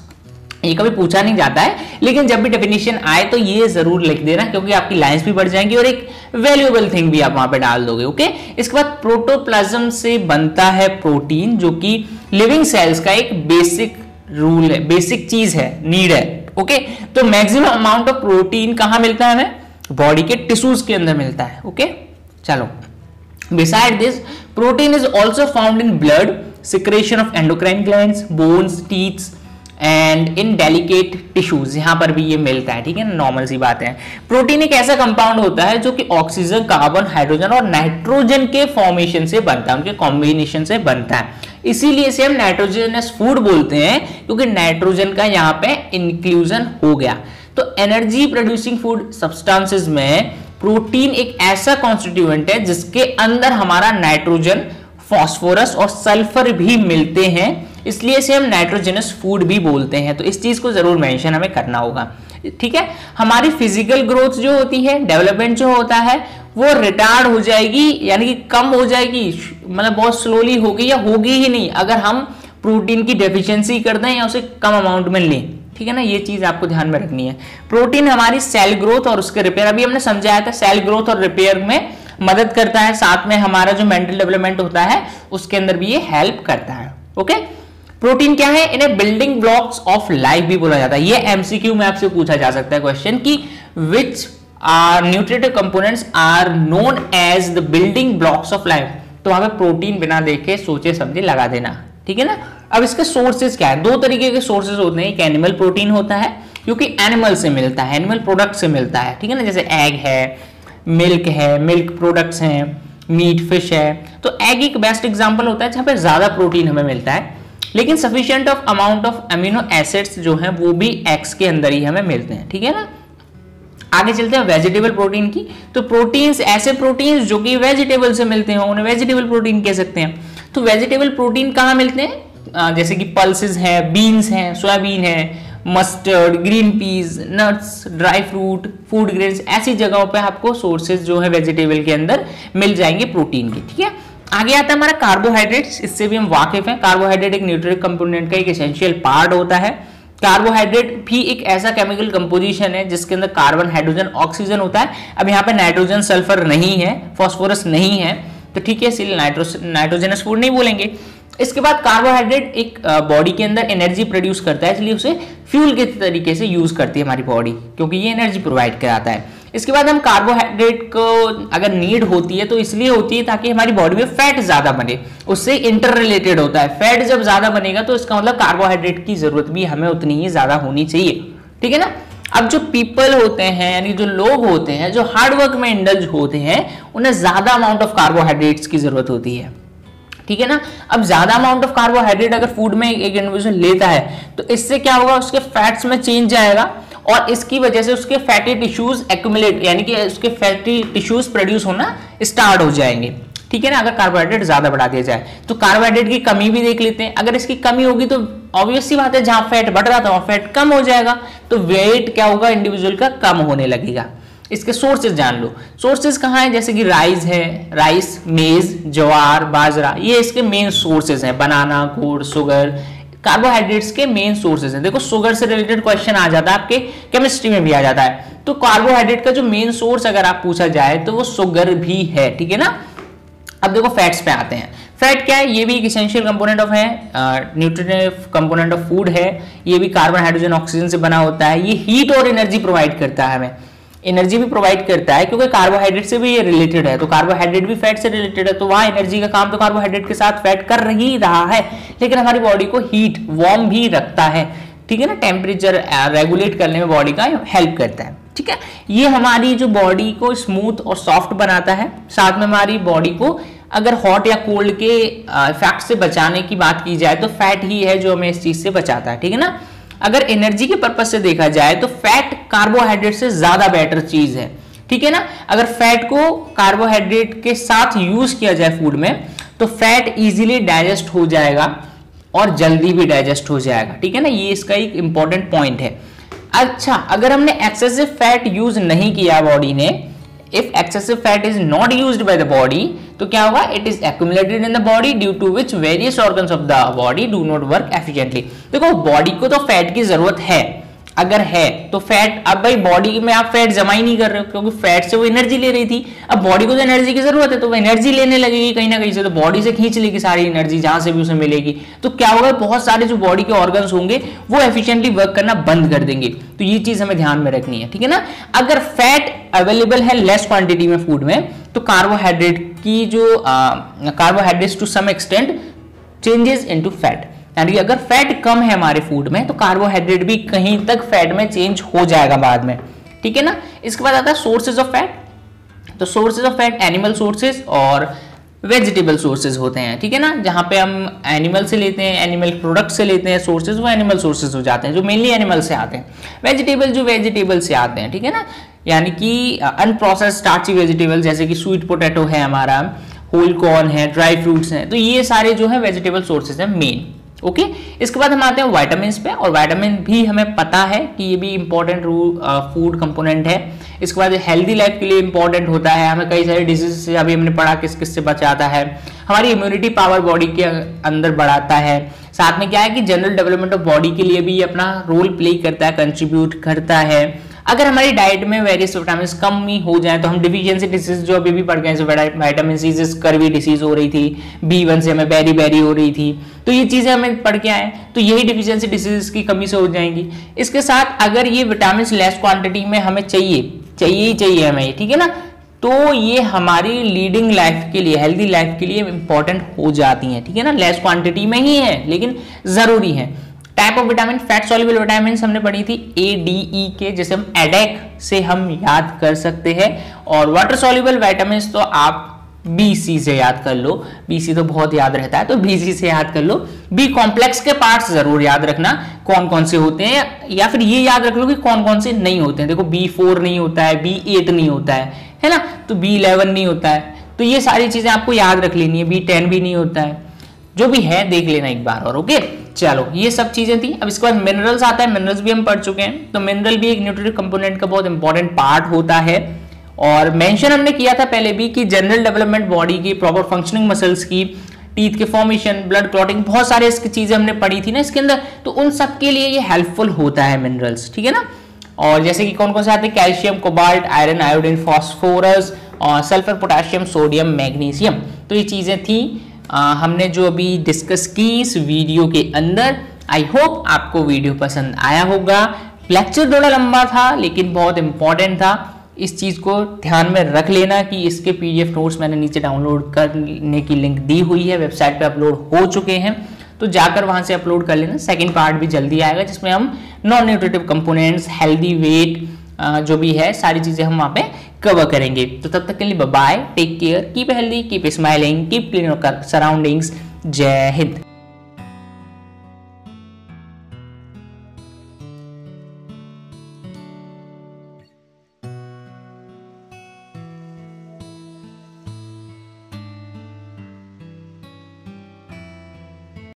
ये कभी पूछा नहीं जाता है, लेकिन जब भी डेफिनेशन आए तो ये जरूर लिख देना, क्योंकि आपकी लाइंस भी बढ़ जाएंगी और एक वैल्यूएबल थिंग भी आप वहां पे डाल दोगे। ओके, इसके बाद प्रोटोप्लाज्म से बनता है प्रोटीन, जो कि लिविंग सेल्स का एक बेसिक रूल है, बेसिक चीज है, नीड है। ओके, तो मैक्सिमम अमाउंट ऑफ प्रोटीन कहां मिलता है हमें? बॉडी के टिश्यूज के अंदर मिलता है। ओके, चलो, beside this protein is also found in blood, secretion of endocrine glands, bones, teeth and in delicate tissues, यहां पर भी ये मिलता है। ठीक है ना, नॉर्मल सी बात है। प्रोटीन एक ऐसा कंपाउंड होता है जो कि ऑक्सीजन, कार्बन, हाइड्रोजन और नाइट्रोजन के फॉर्मेशन से बनता है, उनके कॉम्बिनेशन से बनता है। इसीलिए इसे हम नाइट्रोजनस फूड बोलते हैं, क्योंकि नाइट्रोजन का यहाँ पे इंक्लूजन हो गया। तो एनर्जी प्रोड्यूसिंग फूड सब्सटेंसेस में प्रोटीन एक ऐसा कॉन्स्टिट्यूएंट है जिसके अंदर हमारा नाइट्रोजन, फास्फोरस और सल्फर भी मिलते हैं, इसलिए इसे हम नाइट्रोजनस फूड भी बोलते हैं। तो इस चीज को जरूर मेंशन हमें करना होगा। ठीक है, हमारी फिजिकल ग्रोथ जो होती है, डेवलपमेंट जो होता है, वो रिटार्ड हो जाएगी, यानी कि कम हो जाएगी, मतलब बहुत स्लोली होगी या होगी ही नहीं अगर हम प्रोटीन की डेफिशिएंसी कर दें या उसे कम अमाउंट में लें। ठीक है ना, ये चीज आपको ध्यान में रखनी है। प्रोटीन हमारी सेल ग्रोथ और उसके रिपेयर, अभी हमने समझाया था, सेल ग्रोथ और रिपेयर में मदद करता है, साथ में हमारा जो मेंटल डेवलपमेंट होता है उसके अंदर भी ये हेल्प करता है। ओके, प्रोटीन क्या है? इन्हें बिल्डिंग ब्लॉक्स ऑफ लाइफ भी बोला जाता है। ये एमसीक्यू में आपसे पूछा जा सकता है क्वेश्चन कि which are nutritive components are known as the building blocks of life, तो वहां पे प्रोटीन बिना देखे सोचे समझे लगा देना। ठीक है ना, अब इसके सोर्सेज क्या है? दो तरीके के सोर्सेज होते हैं। एक एनिमल प्रोटीन होता है, क्योंकि एनिमल से मिलता है, एनिमल प्रोडक्ट से मिलता है। ठीक है ना, जैसे एग है, मिल्क प्रोडक्ट्स हैं, मीट, फिश है। तो एग एक बेस्ट एग्जांपल होता है जहां पे ज्यादा प्रोटीन हमें मिलता है, लेकिन sufficient of amount of amino acids जो हैं वो भी एग्स के अंदर ही हमें मिलते हैं। ठीक है ना, आगे चलते हैं वेजिटेबल प्रोटीन की। तो प्रोटीन्स, ऐसे प्रोटीन्स जो कि वेजिटेबल से मिलते हैं, उन्हें वेजिटेबल प्रोटीन कह सकते हैं। तो वेजिटेबल प्रोटीन कहाँ मिलते हैं? जैसे कि पल्सेस है, बीन्स हैं, सोयाबीन है, mustard, green peas, nuts, dry fruit, food grains, ऐसी जगहों पे आपको सोर्सेज जो है वेजिटेबल के अंदर मिल जाएंगे प्रोटीन के। ठीक है, आगे आता है हमारा कार्बोहाइड्रेट्स, इससे भी हम वाकिफ हैं। कार्बोहाइड्रेट एक न्यूट्रिटिव कंपोनेंट का एक एसेंशियल पार्ट होता है। कार्बोहाइड्रेट भी एक ऐसा केमिकल कंपोजिशन है जिसके अंदर कार्बन, हाइड्रोजन, ऑक्सीजन होता है। अब यहाँ पे नाइट्रोजन, सल्फर नहीं है, फास्फोरस नहीं है, तो ठीक है, इसलिए नाइट्रोजनस फूड नहीं बोलेंगे। इसके बाद कार्बोहाइड्रेट एक बॉडी के अंदर एनर्जी प्रोड्यूस करता है, इसलिए उसे फ्यूल के तरीके से यूज करती है हमारी बॉडी, क्योंकि ये एनर्जी प्रोवाइड कराता है। इसके बाद हम कार्बोहाइड्रेट को अगर नीड होती है तो इसलिए होती है ताकि हमारी बॉडी में फैट ज्यादा बने, उससे इंटर रिलेटेड होता है। फैट जब ज्यादा बनेगा तो इसका मतलब कार्बोहाइड्रेट की जरूरत भी हमें उतनी ही ज्यादा होनी चाहिए। ठीक है ना, अब जो पीपल होते हैं, यानी जो लोग होते हैं जो हार्डवर्क में इंडल्ज होते हैं, उन्हें ज्यादा अमाउंट ऑफ कार्बोहाइड्रेट्स की जरूरत होती है। ठीक है ना, अब ज्यादा अमाउंट ऑफ कार्बोहाइड्रेट अगर फूड में एक इंडिविजुअल लेता है तो इससे क्या होगा, उसके फैट्स में चेंज आएगा और इसकी वजह से उसके फैटी टिश्यूज एक्यूमुलेट, यानी कि उसके फैटी टिश्यूज प्रोड्यूस होना स्टार्ट हो जाएंगे। ठीक है ना, अगर कार्बोहाइड्रेट ज्यादा बढ़ा दिया जाए तो कार्बोहाइड्रेट की कमी भी देख लेते हैं। अगर इसकी कमी होगी तो ऑब्वियस सी बात है, जहां फैट बढ़ रहा था वहां फैट कम हो जाएगा, तो वेट क्या होगा, इंडिविजुअल का कम होने लगेगा। इसके सोर्सेज जान लो। सोर्सेज कहाँ है, जैसे कि राइस है, राइस, मेज, ज्वार, बाजरा, ये इसके मेन सोर्सेज हैं। बनाना, गुड़, शुगर, कार्बोहाइड्रेट्स के मेन सोर्सेज हैं। देखो शुगर से रिलेटेड क्वेश्चन आ जाता है, आपके केमिस्ट्री में भी आ जाता है। तो कार्बोहाइड्रेट का जो मेन सोर्स अगर आप पूछा जाए तो वो शुगर भी है। ठीक है ना, अब देखो फैट्स पे आते हैं। फैट क्या है? ये भी एक इसेंशियल कंपोनेंट ऑफ है, न्यूट्रिटिव कंपोनेंट ऑफ फूड है। ये भी कार्बन, हाइड्रोजन, ऑक्सीजन से बना होता है। ये हीट और एनर्जी प्रोवाइड करता है, हमें एनर्जी भी प्रोवाइड करता है, क्योंकि कार्बोहाइड्रेट से भी ये रिलेटेड है। तो कार्बोहाइड्रेट भी फैट से रिलेटेड है, तो वहाँ एनर्जी का काम तो कार्बोहाइड्रेट के साथ फैट कर ही रहा है, लेकिन हमारी बॉडी को हीट, वार्म भी रखता है, ठीक है ना, टेम्परेचर रेगुलेट करने में बॉडी का हेल्प करता है, ठीक है। ये हमारी जो बॉडी को स्मूथ और सॉफ्ट बनाता है, साथ में हमारी बॉडी को अगर हॉट या कोल्ड के इफेक्ट से बचाने की बात की जाए तो फैट ही है जो हमें इस चीज से बचाता है, ठीक है ना। अगर एनर्जी के पर्पज से देखा जाए तो फैट कार्बोहाइड्रेट से ज्यादा बेटर चीज है, ठीक है ना। अगर फैट को कार्बोहाइड्रेट के साथ यूज किया जाए फूड में तो फैट इजीली डाइजेस्ट हो जाएगा और जल्दी भी डाइजेस्ट हो जाएगा, ठीक है ना। ये इसका एक इंपॉर्टेंट पॉइंट है। अच्छा, अगर हमने एक्सेसिव फैट यूज नहीं किया बॉडी ने, if excessive fat is not used by the body, तो क्या होगा? It is accumulated in the body due to which various organs of the body do not work efficiently. देखो, body को तो fat की जरूरत है, अगर है तो फैट, अब भाई बॉडी में आप फैट जमा ही नहीं कर रहे हो, क्योंकि फैट से वो एनर्जी ले रही थी। अब बॉडी को तो एनर्जी की जरूरत है, तो वो एनर्जी लेने लगेगी कहीं ना कहीं से, तो बॉडी से खींच लेगी सारी एनर्जी जहां से भी उसे मिलेगी। तो क्या होगा? बहुत सारे जो बॉडी के ऑर्गन्स होंगे वो एफिशिएंटली वर्क करना बंद कर देंगे। तो ये चीज हमें ध्यान में रखनी है, ठीक है ना। अगर फैट अवेलेबल है लेस क्वांटिटी में फूड में, तो कार्बोहाइड्रेट की जो carbohydrates to some extent changes into fat, यानी कि अगर फैट कम है हमारे फूड में तो कार्बोहाइड्रेट भी कहीं तक फैट में चेंज हो जाएगा बाद में, ठीक है ना। इसके बाद आता है सोर्सेज ऑफ फैट। तो sources of fat animal sources और वेजिटेबल सोर्सेज होते हैं, ठीक है ना। जहां पे हम एनिमल से लेते हैं, एनिमल प्रोडक्ट से लेते हैं सोर्सेज, वो एनिमल सोर्सेज हो जाते हैं जो मेनली एनिमल से आते हैं। वेजिटेबल जो वेजिटेबल से आते हैं, ठीक है ना, यानी कि अनप्रोसेस्ड स्टार्ची वेजिटेबल, जैसे कि स्वीट पोटैटो है हमारा, होल कॉर्न है, ड्राई फ्रूट्स हैं, तो ये सारे जो है वेजिटेबल सोर्सेज हैं मेन। ओके, इसके बाद हम आते हैं विटामिन पे, और विटामिन भी हमें पता है कि ये भी इंपॉर्टेंट फूड कंपोनेंट है। इसके बाद हेल्दी लाइफ के लिए इंपॉर्टेंट होता है, हमें कई सारे डिजीज से अभी हमने पढ़ा किस किस से बचाता है, हमारी इम्यूनिटी पावर बॉडी के अंदर बढ़ाता है। साथ में क्या है कि जनरल डेवलपमेंट ऑफ बॉडी के लिए भी अपना रोल प्ले करता है, कंट्रीब्यूट करता है। अगर हमारी डाइट में वेरियस विटामिन कमी हो जाए तो हम डिफिशियंसी डिसीज जो अभी भी पढ़ गए, विटामिन सी से स्कर्वी डिसीज हो रही थी, B1 से हमें बेरी बेरी हो रही थी, तो ये चीजें हमें पढ़ के आए, तो यही डिफिशियंसी डिसीज की कमी से हो जाएंगी। इसके साथ अगर ये विटामिन लेस क्वांटिटी में हमें चाहिए हमें, ठीक है ना, तो ये हमारी लीडिंग लाइफ के लिए, हेल्दी लाइफ के लिए इंपॉर्टेंट हो जाती हैं, ठीक है ना। लेस क्वांटिटी में ही है लेकिन जरूरी है। Type of vitamin, fat soluble vitamin हमने पढ़ी थी ADE के, जैसे हम एडेक से हम याद कर सकते हैं। और वाटर सॉल्युबल विटामिन तो आप BC से याद कर लो, BC तो बहुत याद रहता है, तो BC से याद कर लो। B कॉम्प्लेक्स के पार्ट्स जरूर याद रखना कौन कौन से होते हैं, या फिर ये याद रख लो कि कौन कौन से नहीं होते हैं। देखो B4 नहीं होता है, B8 नहीं होता है ना, तो B11 नहीं होता है, तो ये सारी चीजें आपको याद रख लेनी है। B10 भी नहीं होता है, जो भी है देख लेना एक बार और। ओके, चलो ये सब चीजें थी। अब इसके बाद मिनरल्स आता है, मिनरल्स भी हम पढ़ चुके हैं। तो मिनरल भी एक न्यूट्रिटिव कंपोनेंट का बहुत इंपॉर्टेंट पार्ट होता है, और मेंशन हमने किया था पहले भी कि जनरल डेवलपमेंट बॉडी की, प्रॉपर फंक्शनिंग मसल्स की, टीथ के फॉर्मेशन, ब्लड क्लॉटिंग, बहुत सारे इसकी चीजें हमने पढ़ी थी ना इसके अंदर, तो उन सब के लिए ये हेल्पफुल होता है मिनरल्स, ठीक है ना। और जैसे कि कौन कौन से आते हैं, calcium, cobalt, iron, iodine, phosphorus, और सल्फर, पोटेशियम, सोडियम, मैग्नीशियम। तो ये चीजें थी हमने जो अभी डिस्कस की इस वीडियो के अंदर। आई होप आपको वीडियो पसंद आया होगा। लेक्चर थोड़ा लंबा था लेकिन बहुत इंपॉर्टेंट था, इस चीज को ध्यान में रख लेना कि इसके PDF नोट्स मैंने नीचे डाउनलोड करने की लिंक दी हुई है, वेबसाइट पे अपलोड हो चुके हैं, तो जाकर वहां से अपलोड कर लेना। सेकंड पार्ट भी जल्दी आएगा जिसमें हम non nutritive components, healthy weight, जो भी है सारी चीजें हम वहां पे कवर करेंगे। तो तब तक के लिए bye, take care, keep healthy, keep smiling, keep clean your surroundings. जय हिंद।